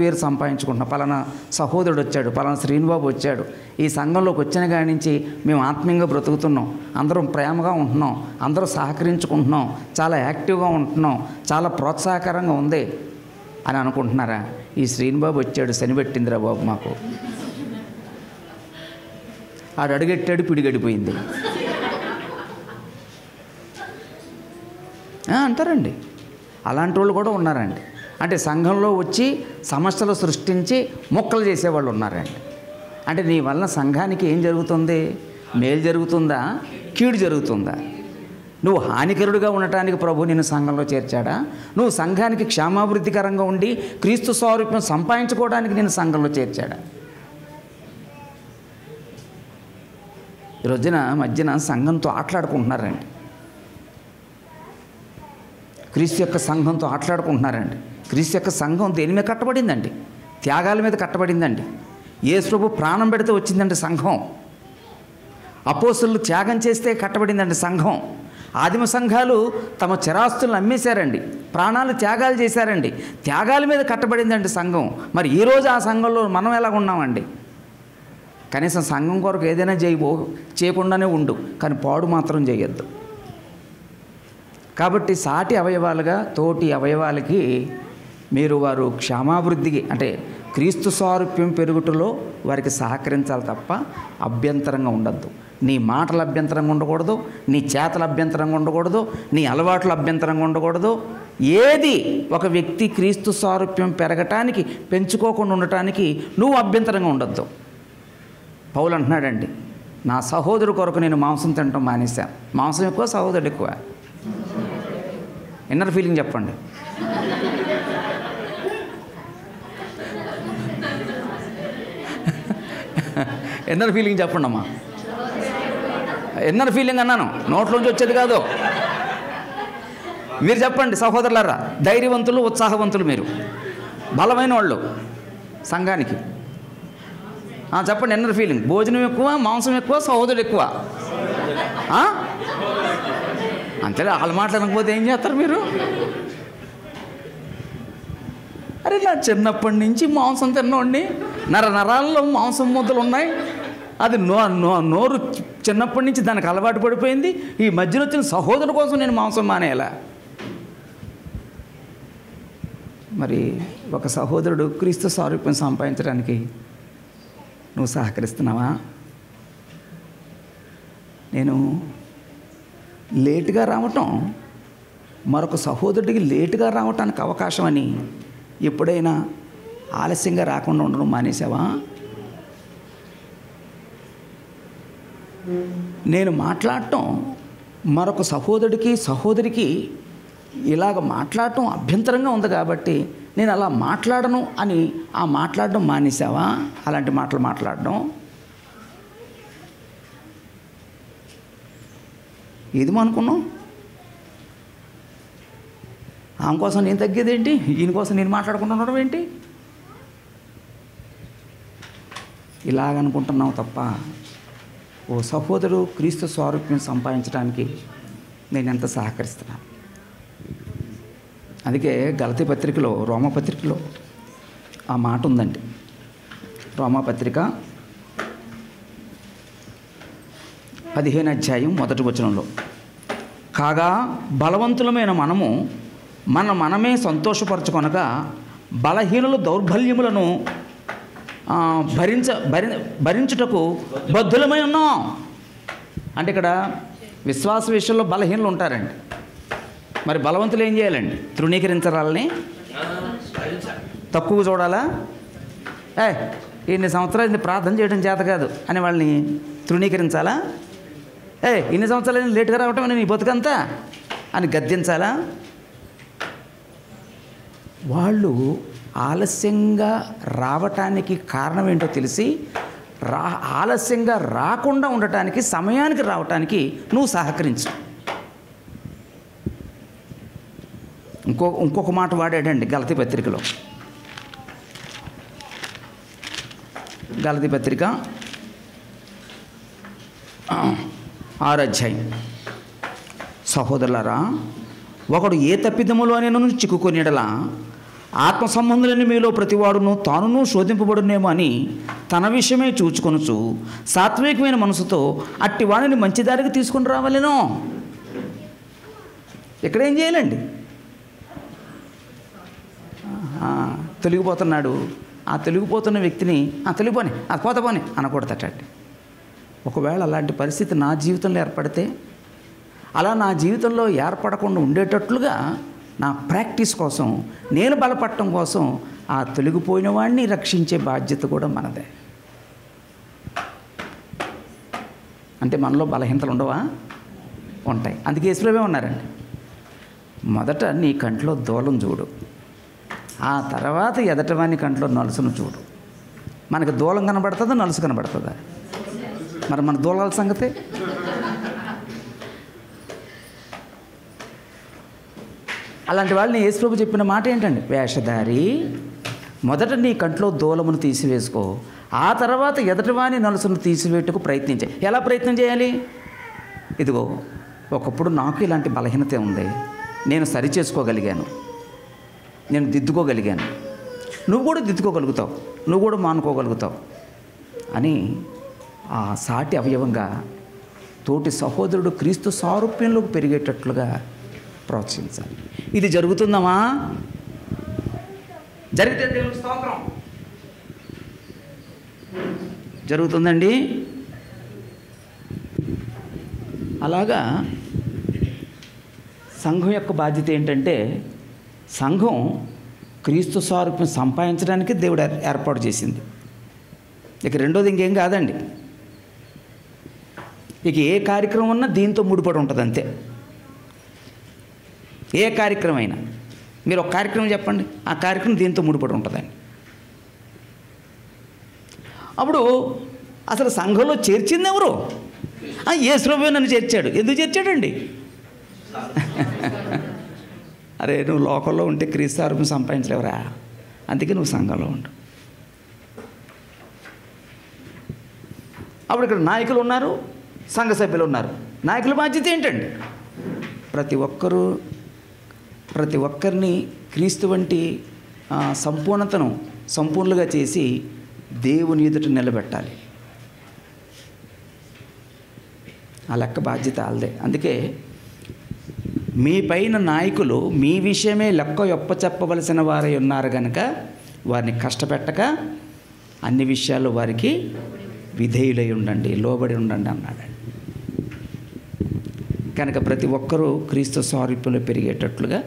పేరు సంపాదించుకుంటున్నాం. పలానా సహోదరుడు వచ్చాడు, పలానా శ్రీనిబాబు వచ్చాడు, ఈ సంఘంలోకి వచ్చిన కాడి నుంచి మేము ఆత్మీయంగా బ్రతుకుతున్నాం, అందరం ప్రేమగా ఉంటున్నాం, అందరూ సహకరించుకుంటున్నాం, చాలా యాక్టివ్గా ఉంటున్నాం, చాలా ప్రోత్సాహకరంగా ఉంది అని అనుకుంటున్నారా? ఈ శ్రీనిబాబు వచ్చాడు, శనిపెట్టిందిరా బాబు మాకు, ఆడు అడుగెట్టాడు, పిడిగడిపోయింది అంటారండి. అలాంటి వాళ్ళు కూడా ఉన్నారండి. అంటే సంఘంలో వచ్చి సమస్యలు సృష్టించి మొక్కలు చేసేవాళ్ళు ఉన్నారండి. అంటే నీ వలన సంఘానికి ఏం జరుగుతుంది? మేలు జరుగుతుందా, కీడు జరుగుతుందా? నువ్వు హానికరుడుగా ఉండటానికి ప్రభు నిన్ను సంఘంలో చేర్చాడా? నువ్వు సంఘానికి క్షేమాభివృద్ధికరంగా ఉండి క్రీస్తు స్వరూపం సంపాదించుకోవడానికి నిన్ను సంఘంలో చేర్చాడా? ఈ రోజున మధ్యన సంఘంతో ఆటలాడుకుంటున్నారండి. క్రీస్తు యొక్క సంఘంతో ఆటలాడుకుంటున్నారండి. క్రీస్తు యొక్క సంఘం దేని మీద కట్టబడిందండి? త్యాగాల మీద కట్టబడిందండి. యేసు ప్రభు ప్రాణం పెడితే వచ్చిందండి సంఘం. అపోస్తలులు త్యాగం చేస్తే కట్టబడిందండి సంఘం. ఆదిమ సంఘాలు తమ చిరాస్తులను అమ్మేశారండి, ప్రాణాలు త్యాగాలు చేశారండి. త్యాగాల మీద కట్టబడిందండి సంఘం. మరి ఈరోజు ఆ సంఘంలో మనం ఎలా ఉన్నామండి? కనీసం సంఘం కొరకు ఏదైనా చేయకుండానే ఉండు, కానీ పాడు మాత్రం చేయొద్దు. కాబట్టి సాటి అవయవాలుగా తోటి అవయవాలకి వారు క్షేమాభివృద్ధికి అంటే క్రీస్తు స్వారూప్యం పెరుగుటలో వారికి సహకరించాలి తప్ప అభ్యంతరంగా ఉండద్దు. నీ మాటలు అభ్యంతరంగా ఉండకూడదు, నీ చేతలు అభ్యంతరంగా ఉండకూడదు, నీ అలవాట్లు అభ్యంతరంగా ఉండకూడదు. ఏది ఒక వ్యక్తి క్రీస్తు స్వారూప్యం పెరగటానికి, పెంచుకోకుండా ఉండటానికి నువ్వు అభ్యంతరంగా ఉండొద్దు. పౌలు అంటున్నాడండి, నా సహోదరు కొరకు నేను మాంసం తినటం మానేశాను. మాంసం ఎక్కువ, సహోదరుడు ఎక్కువ? ఇన్నర్ ఫీలింగ్ చెప్పండి. ఇన్నర్ ఫీలింగ్ చెప్పండి అమ్మా. ఇన్నర్ ఫీలింగ్ అన్నాను, నోట్లోంచి వచ్చేది కాదు. మీరు చెప్పండి సహోదరులారా, ధైర్యవంతులు, ఉత్సాహవంతులు, మీరు బలమైన వాళ్ళు సంఘానికి. చెప్పండి ఇన్నర్ ఫీలింగ్. భోజనం ఎక్కువ, మాంసం ఎక్కువ, సహోదరుడు ఎక్కువ? అంతే. వాళ్ళు మాట్లాడకపోతే ఏం చేస్తారు మీరు? అరే నా చిన్నప్పటి నుంచి మాంసం తిన్నోడిని, నరాల్లో మాంసం ముద్దలు ఉన్నాయి. అది నోరు చిన్నప్పటి నుంచి దానికి అలవాటు పడిపోయింది. ఈ మధ్యలో వచ్చిన సహోదరుడు కోసం నేను మాంసం మానేయాలా? మరి ఒక సహోదరుడు క్రీస్తు స్వరూపం సంపాదించడానికి నువ్వు సహకరిస్తున్నావా? నేను లేటుగా రావటం, మరొక సహోదరుడికి లేటుగా రావటానికి అవకాశం అని ఎప్పుడైనా ఆలస్యంగా రాకుండా ఉండడం మానేసావా? నేను మాట్లాడటం మరొక సహోదరికి ఇలాగ మాట్లాడటం అభ్యంతరంగా ఉంది కాబట్టి నేను అలా మాట్లాడను అని ఆ మాట్లాడడం మానేసావా? అలాంటి మాటలు మాట్లాడడం ఏది అనుకున్నాం? ఆమె కోసం నేను తగ్గేది ఏంటి? ఈయన కోసం నేను మాట్లాడకుండా ఉండడం ఏంటి? ఇలాగనుకుంటున్నావు తప్ప ఓ సహోదరు క్రీస్తు స్వారూప్యం సంపాదించడానికి నేను ఎంత సహకరిస్తున్నాను. అందుకే గలతీ పత్రికలో, రోమపత్రికలో ఆ మాట ఉందండి. రోమపత్రిక 15వ అధ్యాయం 1వ వచనంలో, కాగా బలవంతులమైన మనము మనమే సంతోషపరచుకొనగా బలహీనుల దౌర్బల్యములను భరించుటకు బద్ధులమై ఉన్నాం. అంటే ఇక్కడ విశ్వాస విషయంలో బలహీనులు ఉంటారండి. మరి బలవంతులు ఏం చేయాలండి? తృణీకరించాలని, తక్కువ చూడాలా? ఇన్ని సంవత్సరాలు ప్రార్థన చేయడం చేత కాదు అని వాళ్ళని తృణీకరించాలా? ఇన్ని సంవత్సరాలు లేటుగా రావటం అని నీ బతుకంతా అని గద్దించాలా? వాళ్ళు ఆలస్యంగా రావటానికి కారణం ఏంటో తెలిసి ఆలస్యంగా రాకుండా ఉండటానికి, సమయానికి రావటానికి నువ్వు సహకరించు. ఇంకొక మాట వాడాడండి గలతీ పత్రికలో. గలతీ పత్రిక 6వ అధ్యాయం, సహోదరులారా, ఒకడు ఏ తప్పిదములోనైనా చిక్కుకొనిడలా ఆత్మ సంబంధులని మీలో ప్రతివాడును తానును శోధింపబడునేమో అని తన విషయమే చూచుకొనుచు సాత్వికమైన మనసుతో అట్టి వాడిని మంచి దారికి తీసుకుని రావాలేనో. ఇక్కడేం చేయాలండి? తొలగిపోతున్నాడు. ఆ తొలగిపోతున్న వ్యక్తిని తొలగిపోని, అది పోని అనకూడదటండి. ఒకవేళ అలాంటి పరిస్థితి నా జీవితంలో ఏర్పడితే, అలా నా జీవితంలో ఏర్పడకుండా ఉండేటట్లుగా నా ప్రాక్టీస్ కోసం, నేను బలపడటం కోసం ఆ తొలగిపోయిన వాడిని రక్షించే బాధ్యత కూడా మనదే. అంటే మనలో బలహీనతలు ఉండవా? ఉంటాయి. అందుకే యేసుప్రభువే ఉన్నారండి, మొదట నీ కంట్లో దూలం చూడు, ఆ తర్వాత ఎదటవాని కంట్లో నలుసును చూడు. మనకి దూలం కనబడుతుందా, నలుసు కనబడుతుందా? మరి మన దూలాల సంగతే. అలాంటి వాళ్ళని యేసుప్రభు చెప్పిన మాట ఏంటండి? వేషధారి, మొదట నీ కంట్లో దూలమును తీసివేసుకో, ఆ తర్వాత ఎదటివాని నలుసును తీసివేయటకు ప్రయత్నించే. ఎలా ప్రయత్నం చేయాలి? ఇదిగో, ఒకప్పుడు నాకు ఇలాంటి బలహీనత ఉంది, నేను సరి చేసుకోగలిగాను, నేను దిద్దుకోగలిగాను, నువ్వు కూడా దిద్దుకోగలుగుతావు, నువ్వు కూడా మానుకోగలుగుతావు అని ఆ సాటి అవయవంగా తోటి సహోదరుడు క్రీస్తు సారూప్యంలోకి పెరిగేటట్లుగా ప్రోత్సహించాలి. ఇది జరుగుతుందమ్మా? జరిగితే దేవునికి స్తోత్రం. జరుగుతుందండి. అలాగా సంఘం యొక్క బాధ్యత ఏంటంటే, సంఘం క్రీస్తు సారూప్యం సంపాదించడానికి దేవుడు ఏర్పాటు చేసింది. ఇక రెండోది ఇంకేం కాదండి. ఇక ఏ కార్యక్రమం ఉన్నా దీంతో ముడిపడి ఉంటుంది అంతే. ఏ కార్యక్రమం అయినా మీరు ఒక కార్యక్రమం చెప్పండి, ఆ కార్యక్రమం దీంతో ముడిపడి ఉంటుందండి. అప్పుడు అసలు సంఘంలో చేర్చింది ఎవరు? యేసుప్రభువే నన్ను చేర్చాడు. ఎందుకు చేర్చాడండి? అరే, నువ్వు లోకంలో ఉంటే క్రీస్తు సారూప్యం సంపాదించలేవురా, అందుకే నువ్వు సంఘంలో ఉండు. అప్పుడు ఇక్కడ నాయకులు ఉన్నారు, సంఘ సభ్యులు ఉన్నారు. నాయకుల బాధ్యత ఏంటండి? ప్రతి ఒక్కరిని క్రీస్తు వంటి సంపూర్ణతను సంపూర్ణంగా చేసి దేవుని ఎదుట నిలబెట్టాలి. ఆ లెక్క బాధ్యత వాళ్ళదే. అందుకే మీ పైన నాయకులు మీ విషయమే లెక్క చెప్పవలసిన వారై ఉన్నారు కనుక వారిని కష్టపెట్టక అన్ని విషయాల్లో వారికి విధేయులై ఉండండి, లోబడి ఉండండి అన్నాడు. కనుక ప్రతి ఒక్కరూ క్రీస్తు సారూప్యంలో పెరిగేటట్లుగా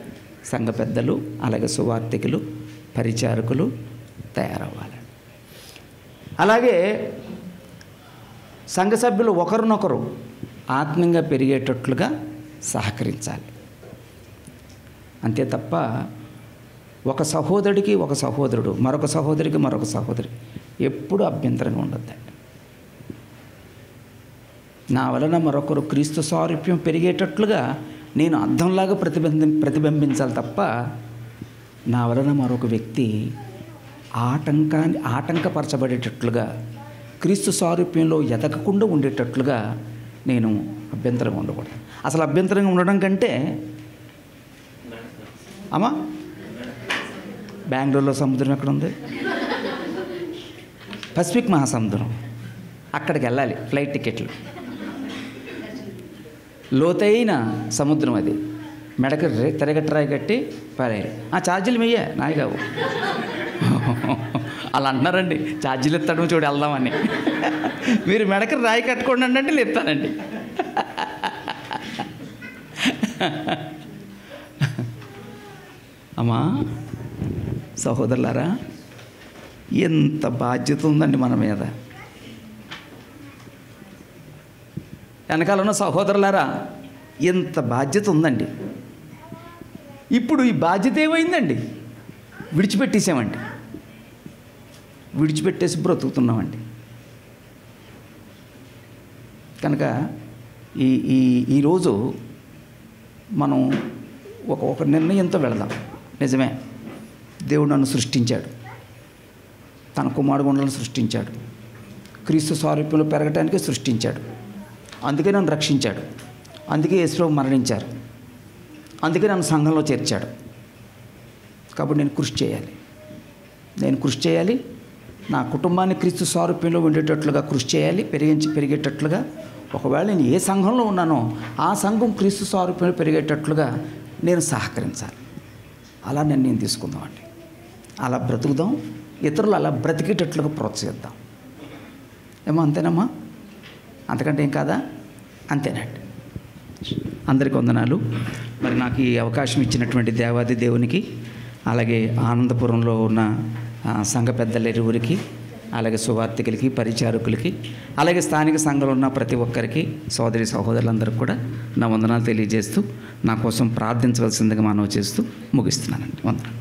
సంఘ పెద్దలు, అలాగే సువార్థికులు, పరిచారకులు తయారవ్వాలి. అలాగే సంఘ సభ్యులు ఒకరినొకరు ఆత్మీయంగా పెరిగేటట్లుగా సహకరించాలి. అంతే తప్ప ఒక సహోదరుడికి ఒక సహోదరుడు, మరొక సహోదరికి మరొక సహోదరి ఎప్పుడు అభ్యంతరంగా ఉండొద్దండి. నా వలన మరొకరు క్రీస్తు సారూప్యం పెరిగేటట్లుగా నేను అర్థంలాగా ప్రతిబింబించాలి తప్ప నా వలన మరొక వ్యక్తి ఆటంకపరచబడేటట్లుగా క్రీస్తు సారూప్యంలో ఎదగకుండా ఉండేటట్లుగా నేను అభ్యంతరంగా ఉండకూడదు. అసలు అభ్యంతరంగా ఉండడం కంటే అమ్మా, బెంగళూరులో సముద్రం ఎక్కడ ఉంది? పసిఫిక్ మహాసముద్రం. అక్కడికి వెళ్ళాలి, ఫ్లైట్ టికెట్లు. లోతైన సముద్రం అది. మెడకి తిరగట్రాయి కట్టి పారారు. ఆ ఛార్జీలు మీయే నాయి కావు. అలా అంటున్నారండి, ఛార్జీలు ఇస్తాడు చూడు వెళ్దామని. మీరు మెడకి రాయి కట్టుకోండి అంటే నేను ఇస్తానండి. అమ్మా సహోదరులారా, ఎంత బాధ్యత ఉందండి మన మీద. వెనకాల ఉన్న సహోదరులారా, ఎంత బాధ్యత ఉందండి. ఇప్పుడు ఈ బాధ్యత ఏమైందండి? విడిచిపెట్టేసామండి, విడిచిపెట్టేసి బ్రతుకుతున్నామండి. కనుక ఈరోజు మనం ఒక నిర్ణయంతో వెళదాం. నిజమే, దేవుడు నన్ను సృష్టించాడు, తన కుమారగుండలను సృష్టించాడు, క్రీస్తు సారూప్యంలో పెరగటానికి సృష్టించాడు, అందుకే నన్ను రక్షించాడు, అందుకే యేసుప్రభు మరణించారు, అందుకే నన్ను సంఘంలో చేర్చాడు. కాబట్టి నేను కృషి చేయాలి, నా కుటుంబాన్ని క్రీస్తు సారూప్యంలో ఉండేటట్లుగా కృషి చేయాలి, పెరిగేటట్లుగా. ఒకవేళ నేను ఏ సంఘంలో ఉన్నానో ఆ సంఘం క్రీస్తు స్వరూపంలో పెరిగేటట్లుగా నేను సహకరించాలి. అలా నిర్ణయం తీసుకుందామండి. అలా బ్రతుకుదాం, ఇతరులు అలా బ్రతికేటట్లుగా ప్రోత్సహిద్దాం. ఏమో అంతేనమ్మా? అంతకంటే ఏం కాదా? అంతేనండి. అందరికీ వందనాలు. మరి నాకు ఈ అవకాశం ఇచ్చినటువంటి దేవాది దేవునికి, అలాగే ఆనందపురంలో ఉన్న సంఘ పెద్దల ఇరువురికి, అలాగే సువార్థికులకి, పరిచారకులకి, అలాగే స్థానిక సంఘంలో ఉన్న ప్రతి ఒక్కరికి, సోదరి సహోదరులందరికీ కూడా నా వందనాలు తెలియజేస్తూ నా కోసం ప్రార్థించవలసిందిగా మనవి చేస్తూ ముగిస్తున్నానండి. వందనాలు.